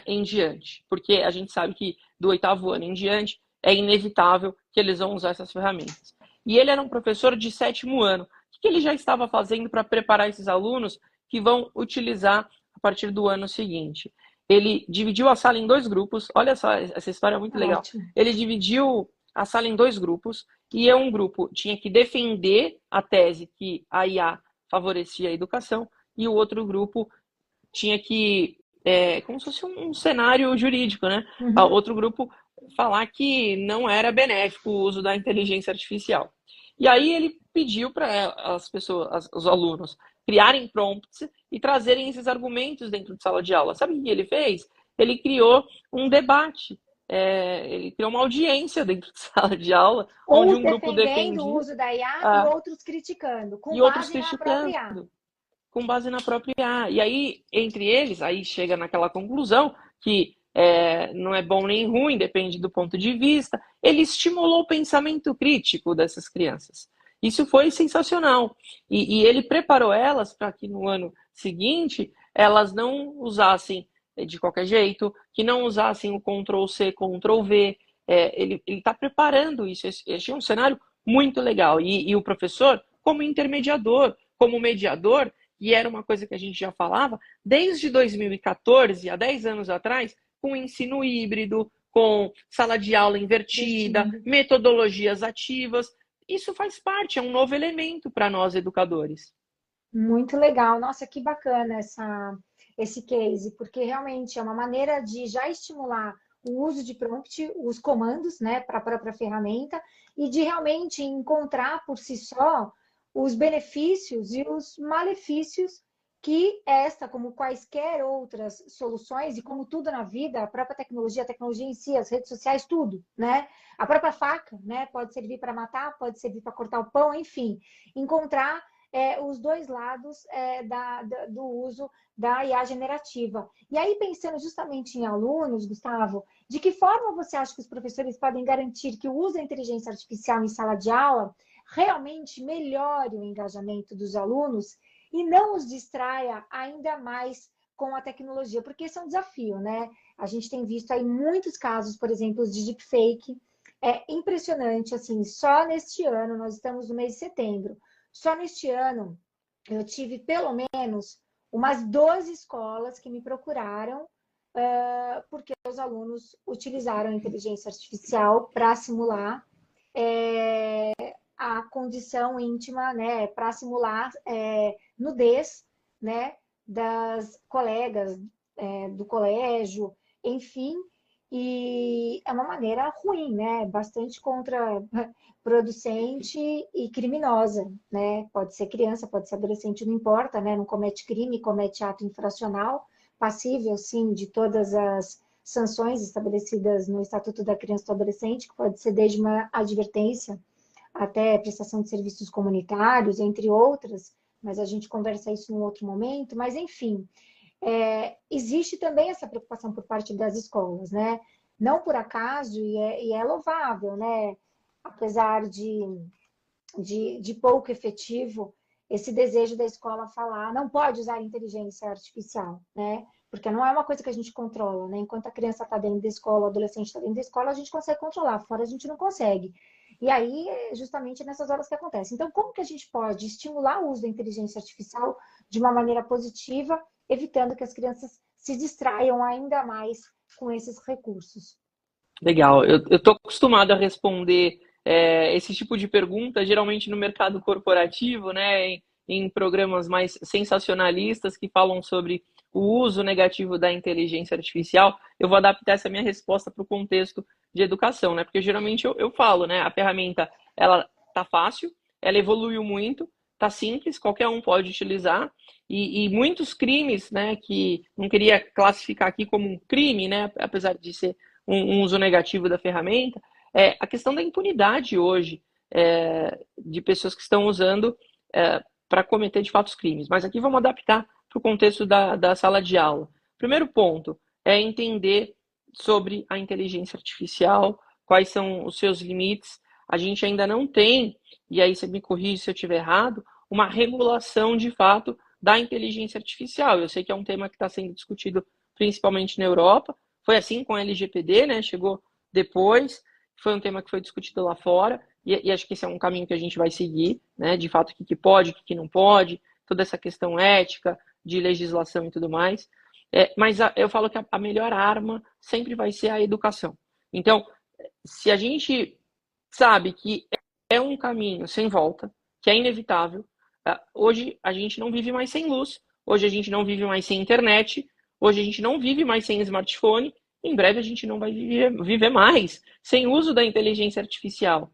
B: em diante, porque a gente sabe que do 8º ano em diante é inevitável que eles vão usar essas ferramentas. E ele era um professor de 7º ano. O que ele já estava fazendo para preparar esses alunos que vão utilizar a partir do ano seguinte? Ele dividiu a sala em 2 grupos. Olha só, essa história é muito legal.
A: Ótimo.
B: Ele dividiu a sala em 2 grupos e um grupo tinha que defender a tese que a IA favorecia a educação e o outro grupo tinha que, como se fosse um cenário jurídico, né?
A: Uhum.
B: Outro grupo falar que não era benéfico o uso da inteligência artificial. E aí ele pediu para as pessoas, os alunos, criarem prompts e trazerem esses argumentos dentro de sala de aula. Sabe o que ele fez? Ele criou um debate, ele criou uma audiência dentro de sala de aula, onde um grupo defendia
A: o uso da IA e outros criticando, com base na própria IA.
B: Com base na própria IA. E aí, entre eles, aí chega naquela conclusão que não é bom nem ruim, depende do ponto de vista. Ele estimulou o pensamento crítico dessas crianças. Isso foi sensacional. E ele preparou elas para que no ano seguinte elas não usassem de qualquer jeito, que não usassem o Ctrl+C, Ctrl+V. Ele está preparando isso. Achei um cenário muito legal. E o professor, como intermediador, como mediador, e era uma coisa que a gente já falava, desde 2014, há 10 anos atrás, com ensino híbrido, com sala de aula invertida, metodologias ativas. Isso faz parte, é um novo elemento para nós educadores.
A: Muito legal. Nossa, que bacana esse case, porque realmente é uma maneira de já estimular o uso de prompt, os comandos, né, para a própria ferramenta, e de realmente encontrar por si só os benefícios e os malefícios que esta, como quaisquer outras soluções, e como tudo na vida, a tecnologia em si, as redes sociais, tudo, né? A própria faca, né? Pode servir para matar, pode servir para cortar o pão, enfim, encontrar os dois lados do uso da IA generativa. E aí, pensando justamente em alunos, Gustavo, de que forma você acha que os professores podem garantir que o uso da inteligência artificial em sala de aula realmente melhore o engajamento dos alunos e não os distraia ainda mais com a tecnologia? Porque esse é um desafio, né? A gente tem visto aí muitos casos, por exemplo, de deepfake. É impressionante, assim, só neste ano, nós estamos no mês de setembro, só neste ano, eu tive pelo menos umas 12 escolas que me procuraram porque os alunos utilizaram a inteligência artificial para simular a condição íntima, né, para simular nudez, né, das colegas do colégio, enfim, e é uma maneira ruim, né, bastante contraproducente e criminosa, né, pode ser criança, pode ser adolescente, não importa, né, não comete crime, comete ato infracional, passível, sim, de todas as sanções estabelecidas no Estatuto da Criança e do Adolescente, que pode ser desde uma advertência até prestação de serviços comunitários, entre outras, mas a gente conversa isso em um outro momento. Mas, enfim, existe também essa preocupação por parte das escolas, né? Não por acaso, e é louvável, né? Apesar de pouco efetivo, esse desejo da escola falar, não pode usar inteligência artificial, né? Porque não é uma coisa que a gente controla, né? Enquanto a criança está dentro da escola, o adolescente está dentro da escola, a gente consegue controlar, fora a gente não consegue. E aí, é justamente nessas horas que acontece. Então, como que a gente pode estimular o uso da inteligência artificial de uma maneira positiva, evitando que as crianças se distraiam ainda mais com esses recursos?
B: Legal, eu estou acostumado a responder esse tipo de pergunta, geralmente no mercado corporativo, né, em programas mais sensacionalistas que falam sobre o uso negativo da inteligência artificial. Eu vou adaptar essa minha resposta para o contexto de educação, né, porque geralmente eu falo, né, a ferramenta ela tá fácil, ela evoluiu muito, tá simples, qualquer um pode utilizar, e muitos crimes, né, que não queria classificar aqui como um crime, né, apesar de ser um uso negativo da ferramenta, a questão da impunidade hoje de pessoas que estão usando para cometer de fato os crimes. Mas aqui vamos adaptar para o contexto da sala de aula. Primeiro ponto é entender sobre a inteligência artificial, quais são os seus limites. A gente ainda não tem, e aí você me corrige se eu estiver errado, uma regulação de fato da inteligência artificial. Eu sei que é um tema que está sendo discutido principalmente na Europa. Foi assim com a LGPD, né? Chegou depois, foi um tema que foi discutido lá fora, e acho que esse é um caminho que a gente vai seguir, né? De fato, o que pode, o que não pode, toda essa questão ética, de legislação e tudo mais. Mas eu falo que a melhor arma sempre vai ser a educação. Então, se a gente sabe que é um caminho sem volta, que é inevitável, hoje a gente não vive mais sem luz, hoje a gente não vive mais sem internet, hoje a gente não vive mais sem smartphone, em breve a gente não vai viver mais sem uso da inteligência artificial.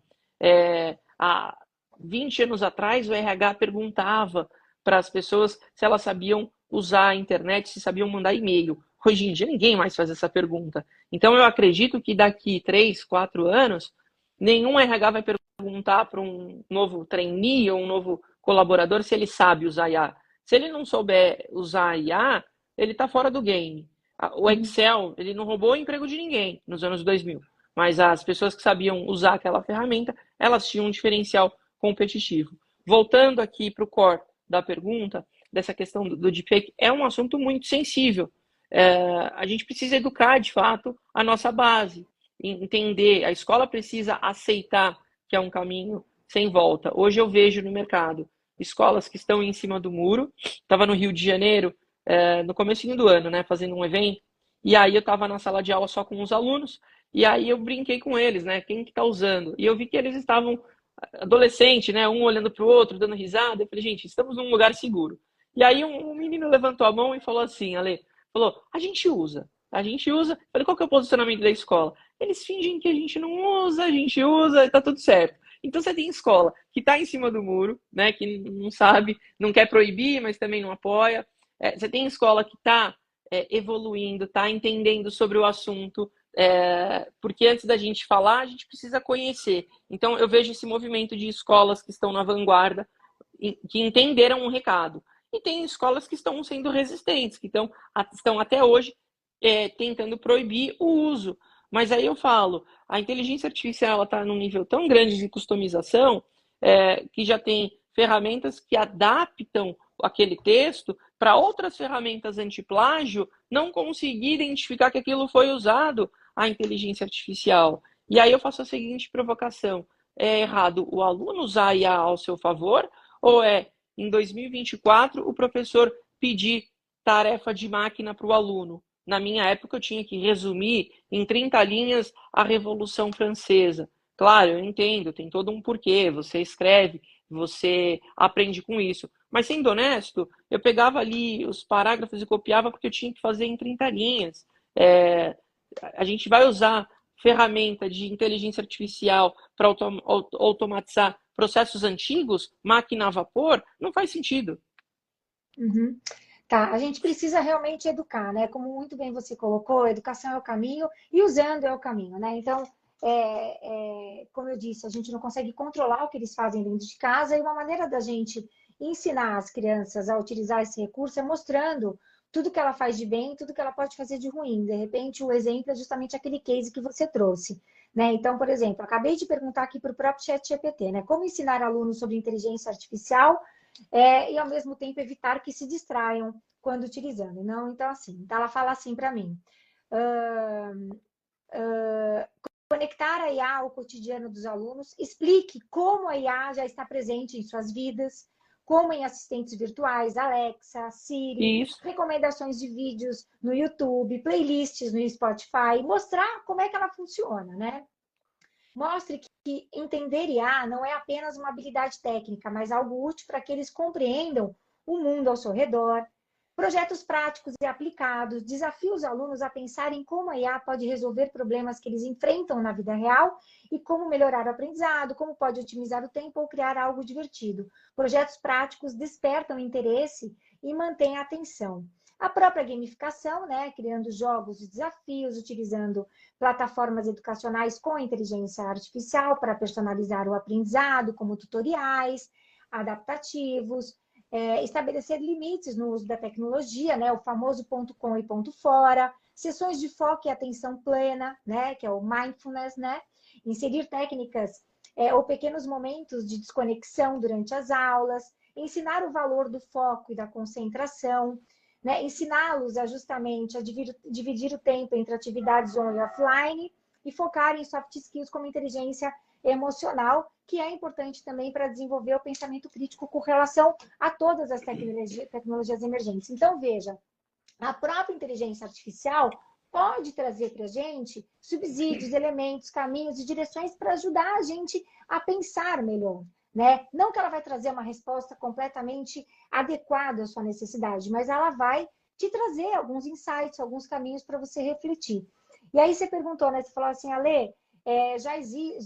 B: Há 20 anos atrás, o RH perguntava para as pessoas se elas sabiam usar a internet, se sabiam mandar e-mail. Hoje em dia, ninguém mais faz essa pergunta. Então, eu acredito que daqui 3, 4 anos, nenhum RH vai perguntar para um novo trainee ou um novo colaborador se ele sabe usar IA. Se ele não souber usar IA, ele está fora do game. O Excel, ele não roubou o emprego de ninguém nos anos 2000, mas as pessoas que sabiam usar aquela ferramenta, elas tinham um diferencial competitivo. Voltando aqui para o core da pergunta, dessa questão do deepfake, é um assunto muito sensível. A gente precisa educar, de fato, a nossa base, entender, a escola precisa aceitar que é um caminho sem volta. Hoje eu vejo no mercado escolas que estão em cima do muro. Estava no Rio de Janeiro, no comecinho do ano, né, fazendo um evento, e aí eu estava na sala de aula só com os alunos, e aí eu brinquei com eles, né, quem que está usando? E eu vi que eles estavam adolescente, né, um olhando para o outro, dando risada. Eu falei, gente, estamos num lugar seguro. E aí um menino levantou a mão e falou assim, Ale, falou, a gente usa. A gente usa. Eu falei, qual que é o posicionamento da escola? Eles fingem que a gente não usa, a gente usa e tá tudo certo. Então você tem escola que está em cima do muro, né, que não sabe, não quer proibir, mas também não apoia. Você tem escola que está evoluindo, está entendendo sobre o assunto, porque antes da gente falar, a gente precisa conhecer. Então, eu vejo esse movimento de escolas que estão na vanguarda, que entenderam o recado. E tem escolas que estão sendo resistentes, que estão até hoje tentando proibir o uso. Mas aí eu falo, a inteligência artificial está num nível tão grande de customização que já tem ferramentas que adaptam aquele texto para outras ferramentas antiplágio não conseguir identificar que aquilo foi usado a inteligência artificial. E aí eu faço a seguinte provocação: é errado o aluno usar a IA ao seu favor, ou em 2024, o professor pedir tarefa de máquina para o aluno? Na minha época, eu tinha que resumir em 30 linhas a Revolução Francesa. Claro, eu entendo, tem todo um porquê, você escreve, você aprende com isso. Mas, sendo honesto, eu pegava ali os parágrafos e copiava porque eu tinha que fazer em 30 linhas. A gente vai usar ferramenta de inteligência artificial para automatizar processos antigos, máquina a vapor, não faz sentido.
A: Uhum. Tá, a gente precisa realmente educar, né? Como muito bem você colocou, educação é o caminho e usando é o caminho, né? Então, como eu disse, a gente não consegue controlar o que eles fazem dentro de casa e uma maneira da gente ensinar as crianças a utilizar esse recurso é mostrando tudo que ela faz de bem, tudo que ela pode fazer de ruim. De repente, o exemplo é justamente aquele case que você trouxe, né? Então, por exemplo, acabei de perguntar aqui para o próprio ChatGPT, né? Como ensinar alunos sobre inteligência artificial e ao mesmo tempo evitar que se distraiam quando utilizando. Não, então assim, então ela fala assim para mim: conectar a IA ao cotidiano dos alunos, explique como a IA já está presente em suas vidas, como em assistentes virtuais, Alexa, Siri,
B: Isso.
A: recomendações de vídeos no YouTube, playlists no Spotify, mostrar como é que ela funciona, né? Mostre que entender IA não é apenas uma habilidade técnica, mas algo útil para que eles compreendam o mundo ao seu redor. Projetos práticos e aplicados, desafie os alunos a pensarem como a IA pode resolver problemas que eles enfrentam na vida real e como melhorar o aprendizado, como pode otimizar o tempo ou criar algo divertido. Projetos práticos despertam interesse e mantêm a atenção. A própria gamificação, né, criando jogos e desafios, utilizando plataformas educacionais com inteligência artificial para personalizar o aprendizado, como tutoriais adaptativos, estabelecer limites no uso da tecnologia, né, o famoso ponto com e ponto fora, sessões de foco e atenção plena, né, que é o mindfulness, né, inserir técnicas ou pequenos momentos de desconexão durante as aulas, ensinar o valor do foco e da concentração, né, ensiná-los a justamente a dividir o tempo entre atividades on e offline e focar em soft skills como inteligência emocional, que é importante também para desenvolver o pensamento crítico com relação a todas as tecnologias emergentes. Então, veja, a própria inteligência artificial pode trazer para a gente subsídios, elementos, caminhos e direções para ajudar a gente a pensar melhor. Né? Não que ela vai trazer uma resposta completamente adequada à sua necessidade, mas ela vai te trazer alguns insights, alguns caminhos para você refletir. E aí você perguntou, né? Você falou assim, Ale,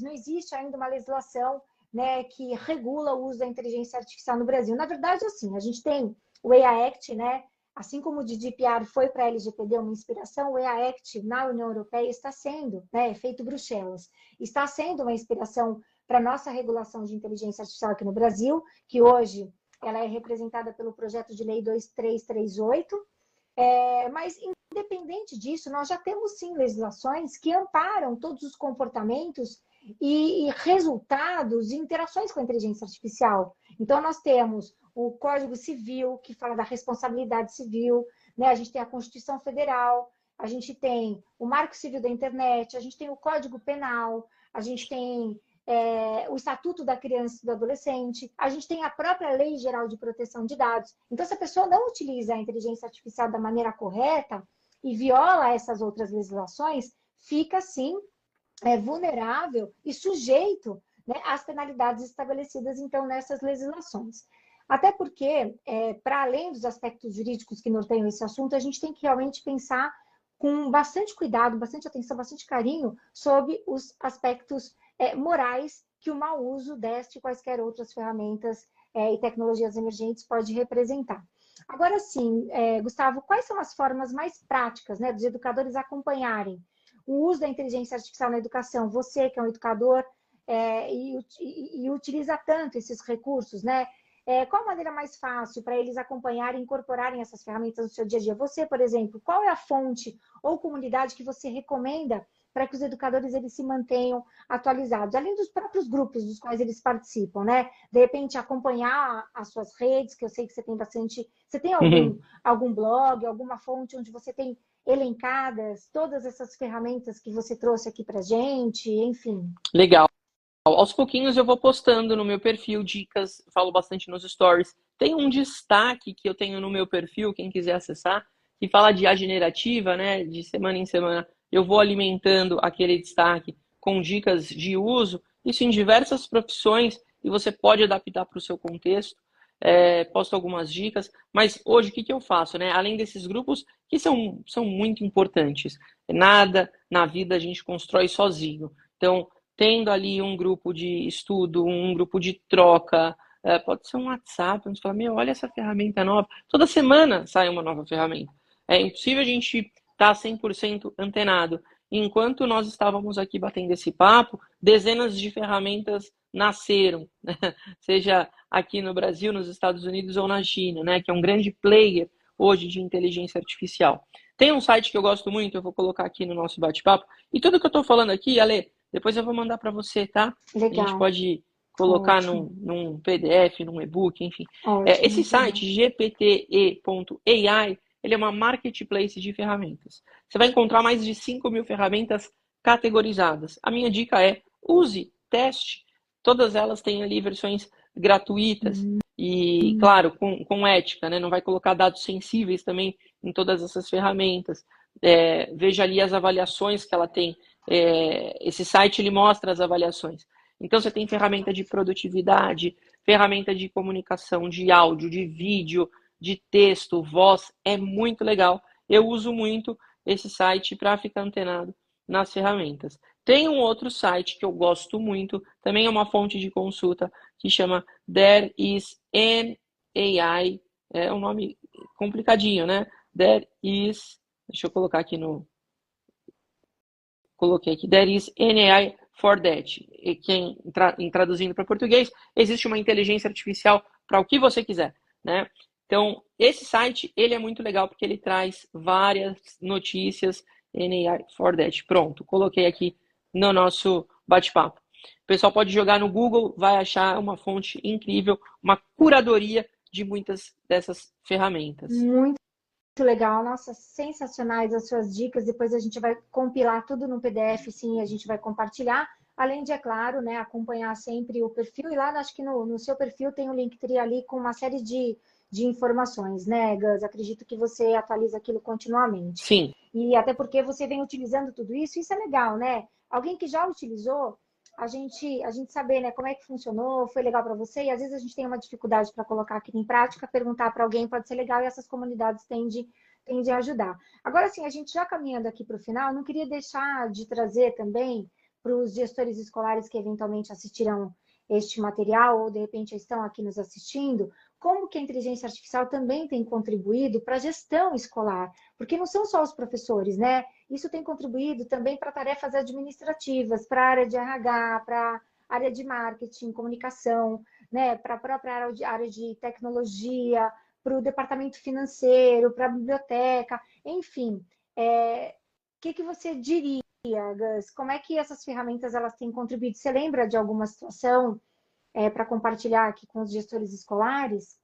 A: não existe ainda uma legislação, né, que regula o uso da inteligência artificial no Brasil. Na verdade, assim, a gente tem o AI Act, né? Assim como o GDPR foi para a LGPD uma inspiração, o AI Act na União Europeia está sendo, né, efeito Bruxelas, está sendo uma inspiração para a nossa regulação de inteligência artificial aqui no Brasil, que hoje ela é representada pelo projeto de lei 2338, mas independente disso, nós já temos sim legislações que amparam todos os comportamentos e resultados e interações com a inteligência artificial. Então, nós temos o Código Civil, que fala da responsabilidade civil, né? A gente tem a Constituição Federal, a gente tem o Marco Civil da Internet, a gente tem o Código Penal, a gente tem o Estatuto da Criança e do Adolescente, a gente tem a própria Lei Geral de Proteção de Dados. Então, se a pessoa não utiliza a inteligência artificial da maneira correta e viola essas outras legislações, fica, sim, vulnerável e sujeito, né, às penalidades estabelecidas, então, nessas legislações. Até porque, para além dos aspectos jurídicos que norteiam esse assunto, a gente tem que realmente pensar com bastante cuidado, bastante atenção, bastante carinho sobre os aspectos morais que o mau uso deste e quaisquer outras ferramentas e tecnologias emergentes pode representar. Agora sim, Gustavo, quais são as formas mais práticas, né, dos educadores acompanharem o uso da inteligência artificial na educação? Você, que é um educador e utiliza tanto esses recursos, né? Qual a maneira mais fácil para eles acompanharem e incorporarem essas ferramentas no seu dia a dia? Você, por exemplo, qual é a fonte ou comunidade que você recomenda para que os educadores eles se mantenham atualizados, além dos próprios grupos dos quais eles participam, né? De repente, acompanhar as suas redes, que eu sei que você tem bastante... Você tem algum blog, alguma fonte onde você tem elencadas todas essas ferramentas que você trouxe aqui para gente, enfim?
B: Legal. Aos pouquinhos eu vou postando no meu perfil dicas, falo bastante nos stories. Tem um destaque que eu tenho no meu perfil, quem quiser acessar, que fala de IA generativa, né? De semana em semana eu vou alimentando aquele destaque com dicas de uso, isso em diversas profissões, e você pode adaptar para o seu contexto. Posto algumas dicas, mas hoje o que eu faço, né? Além desses grupos que são muito importantes, nada na vida a gente constrói sozinho. Então, tendo ali um grupo de estudo, um grupo de troca, pode ser um WhatsApp, onde você fala, olha essa ferramenta nova. Toda semana sai uma nova ferramenta. É impossível a gente estar 100% antenado. Enquanto nós estávamos aqui batendo esse papo, dezenas de ferramentas nasceram, né? Seja aqui no Brasil, nos Estados Unidos ou na China, né? Que é um grande player hoje de inteligência artificial. Tem um site que eu gosto muito, eu vou colocar aqui no nosso bate-papo, e tudo que eu estou falando aqui, Ale, depois eu vou mandar para você, tá?
A: Legal.
B: A gente pode colocar num PDF, num e-book, enfim. Esse site, gpte.ai, ele é uma marketplace de ferramentas. Você vai encontrar mais de 5.000 ferramentas categorizadas. A minha dica é, use, teste. Todas elas têm ali versões gratuitas e, claro, com ética, né? Não vai colocar dados sensíveis também em todas essas ferramentas. Veja ali as avaliações que ela tem. Esse site ele mostra as avaliações. Então você tem ferramenta de produtividade, ferramenta de comunicação, de áudio, de vídeo, de texto, voz, é muito legal. Eu uso muito esse site para ficar antenado nas ferramentas. Tem um outro site que eu gosto muito, também é uma fonte de consulta, que chama There is an AI, é um nome complicadinho, né? There is, deixa eu colocar aqui coloquei aqui, There is an AI for that. E traduzindo para português, existe uma inteligência artificial para o que você quiser, né? Então, esse site, ele é muito legal porque ele traz várias notícias AI for that. Pronto, coloquei aqui no nosso bate-papo. O pessoal pode jogar no Google, vai achar uma fonte incrível, uma curadoria de muitas dessas ferramentas.
A: Muito legal, nossa, sensacionais as suas dicas. Depois a gente vai compilar tudo no PDF, sim, a gente vai compartilhar. Além de, é claro, né, acompanhar sempre o perfil. E lá, acho que no seu perfil tem um Linktree ali com uma série de informações, né, Gus? Acredito que você atualiza aquilo continuamente.
B: Sim.
A: E até porque você vem utilizando tudo isso, isso é legal, né? Alguém que já utilizou, a gente saber, né, como é que funcionou, foi legal para você, e às vezes a gente tem uma dificuldade para colocar aqui em prática, perguntar para alguém pode ser legal, e essas comunidades tendem a ajudar. Agora, sim, a gente já caminhando aqui para o final, não queria deixar de trazer também para os gestores escolares que eventualmente assistirão este material, ou de repente estão aqui nos assistindo, como que a inteligência artificial também tem contribuído para a gestão escolar, porque não são só os professores, né? Isso tem contribuído também para tarefas administrativas, para a área de RH, para a área de marketing, comunicação, né? Para a própria área de tecnologia, para o departamento financeiro, para a biblioteca, enfim. O que você diria, Gus? Como é que essas ferramentas elas têm contribuído? Você lembra de alguma situação para compartilhar aqui com os gestores escolares?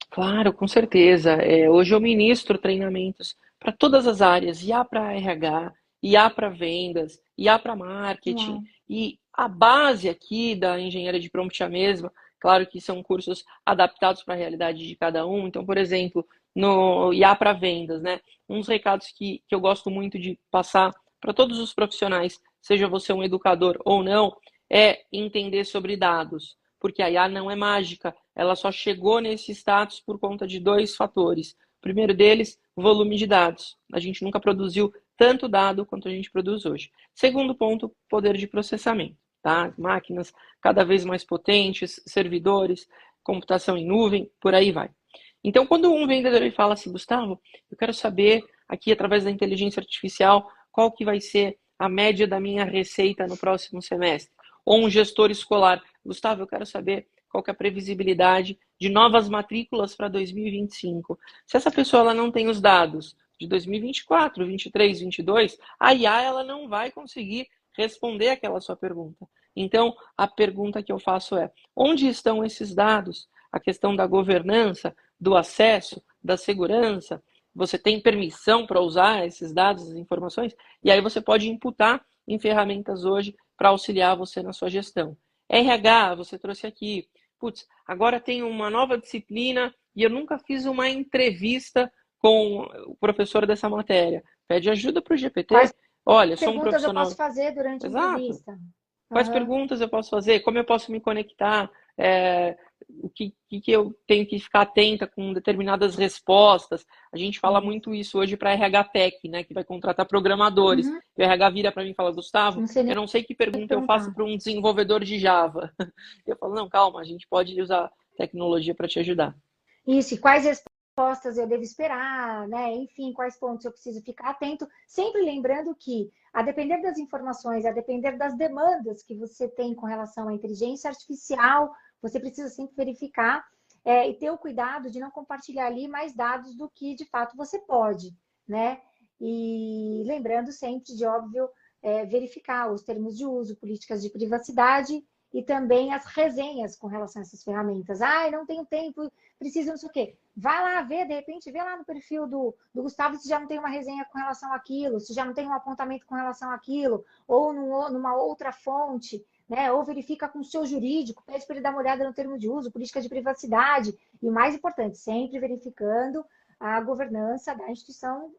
B: Claro, com certeza. Hoje eu ministro treinamentos para todas as áreas, IA para RH, IA para vendas, IA para marketing. E a base aqui da engenharia de prompt é a mesma. Claro que são cursos adaptados para a realidade de cada um. Então, por exemplo, no IA para vendas, né? Um dos recados que eu gosto muito de passar para todos os profissionais, seja você um educador ou não, é entender sobre dados. Porque a IA não é mágica, ela só chegou nesse status por conta de 2 fatores. O primeiro deles, volume de dados. A gente nunca produziu tanto dado quanto a gente produz hoje. Segundo ponto, poder de processamento. Tá? Máquinas cada vez mais potentes, servidores, computação em nuvem, por aí vai. Então, quando um vendedor me fala assim, Gustavo, eu quero saber aqui através da inteligência artificial qual que vai ser a média da minha receita no próximo semestre. Ou um gestor escolar, Gustavo, eu quero saber qual que é a previsibilidade de novas matrículas para 2025. Se essa pessoa ela não tem os dados de 2024, 23, 22, a IA ela não vai conseguir responder aquela sua pergunta. Então, a pergunta que eu faço é: onde estão esses dados? A questão da governança, do acesso, da segurança. Você tem permissão para usar esses dados, essas informações? E aí você pode imputar em ferramentas hoje para auxiliar você na sua gestão. RH, você trouxe aqui. Putz, agora tem uma nova disciplina e eu nunca fiz uma entrevista com o professor dessa matéria. Pede ajuda para o GPT.
A: Quais
B: Olha, sou um
A: perguntas eu
B: profissional.
A: posso fazer durante a
B: Exato.
A: entrevista?
B: Quais
A: Aham.
B: perguntas eu posso fazer? Como eu posso me conectar? O que eu tenho que ficar atenta com determinadas respostas? A gente fala muito isso hoje para RH Tech, né, que vai contratar programadores.
A: Uhum.
B: E o RH vira para mim e fala, Gustavo,
A: Não sei nem
B: eu não sei que
A: o que
B: pergunta eu faço
A: perguntar.
B: para um desenvolvedor de Java. Eu falo, não, calma, a gente pode usar tecnologia para te ajudar.
A: Isso, e quais respostas eu devo esperar, né? Enfim, quais pontos eu preciso ficar atento, sempre lembrando que, a depender das informações, a depender das demandas que você tem com relação à inteligência artificial, você precisa sempre verificar e ter o cuidado de não compartilhar ali mais dados do que de fato você pode, né? E lembrando sempre de, óbvio, verificar os termos de uso, políticas de privacidade e também as resenhas com relação a essas ferramentas. Ah, não tenho tempo, preciso não sei o quê. Vai lá ver, de repente, vê lá no perfil do Gustavo se já não tem uma resenha com relação àquilo, se já não tem um apontamento com relação àquilo, ou numa outra fonte, né? Ou verifica com o seu jurídico, pede para ele dar uma olhada no termo de uso, política de privacidade. E o mais importante, sempre verificando a governança da instituição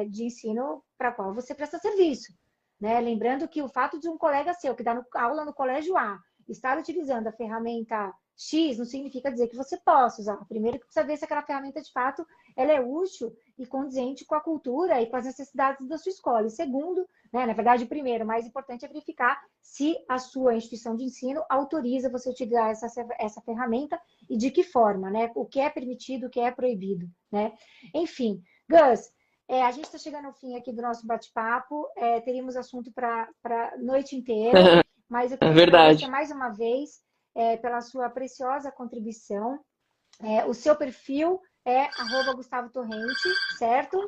A: de ensino para a qual você presta serviço. Né? Lembrando que o fato de um colega seu que dá aula no colégio A estar utilizando a ferramenta X não significa dizer que você possa usar. Primeiro que precisa ver se aquela ferramenta, de fato, ela é útil e condizente com a cultura e com as necessidades da sua escola. E segundo, né, na verdade, primeiro, o mais importante é verificar se a sua instituição de ensino autoriza você utilizar essa ferramenta e de que forma, né? O que é permitido, o que é proibido, né? Enfim, Gus, a gente está chegando ao fim aqui do nosso bate-papo, teríamos assunto para a noite inteira, mas eu
B: É
A: queria te agradecer
B: verdade.
A: mais uma vez pela sua preciosa contribuição. O seu perfil é @Gustavo Torrente, certo?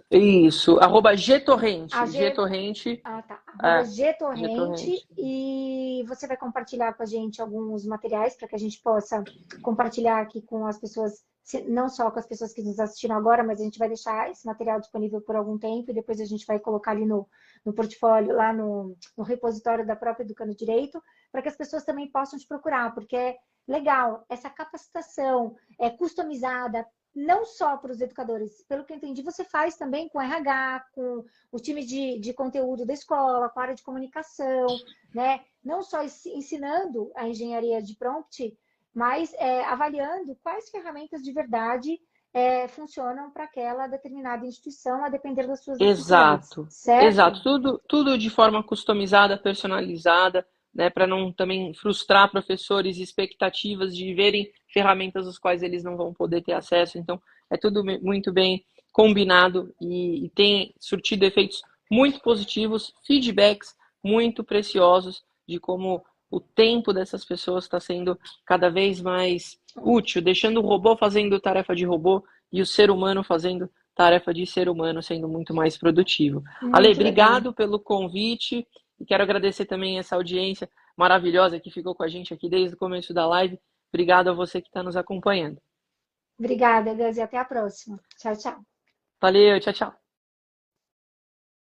B: Isso,
A: A
B: @gtorrente,
A: G,
B: gtorrente,
A: tá,
B: é,
A: @Gtorrente,
B: gtorrente.
A: e você vai compartilhar com a gente alguns materiais para que a gente possa compartilhar aqui com as pessoas, não só com as pessoas que nos assistiram agora, mas a gente vai deixar esse material disponível por algum tempo e depois a gente vai colocar ali no portfólio, lá no repositório da própria Educando Direito, para que as pessoas também possam te procurar, porque é legal, essa capacitação é customizada, não só para os educadores, pelo que eu entendi, você faz também com RH, com o time de conteúdo da escola, com a área de comunicação, né? Não só ensinando a engenharia de prompt, mas avaliando quais ferramentas de verdade funcionam para aquela determinada instituição, a depender das suas necessidades,
B: Exato,
A: certo?
B: exato. Tudo de forma customizada, personalizada, né, para não também frustrar professores e expectativas de verem ferramentas às quais eles não vão poder ter acesso. Então, é tudo muito bem combinado e tem surtido efeitos muito positivos, feedbacks muito preciosos de como o tempo dessas pessoas está sendo cada vez mais útil, deixando o robô fazendo tarefa de robô e o ser humano fazendo tarefa de ser humano, sendo muito mais produtivo. Ale,
A: Muito legal.
B: obrigado pelo convite e quero agradecer também essa audiência maravilhosa que ficou com a gente aqui desde o começo da live. Obrigado a você que está nos acompanhando.
A: Obrigada, Gus, e até a próxima. Tchau, tchau.
B: Valeu, tchau, tchau.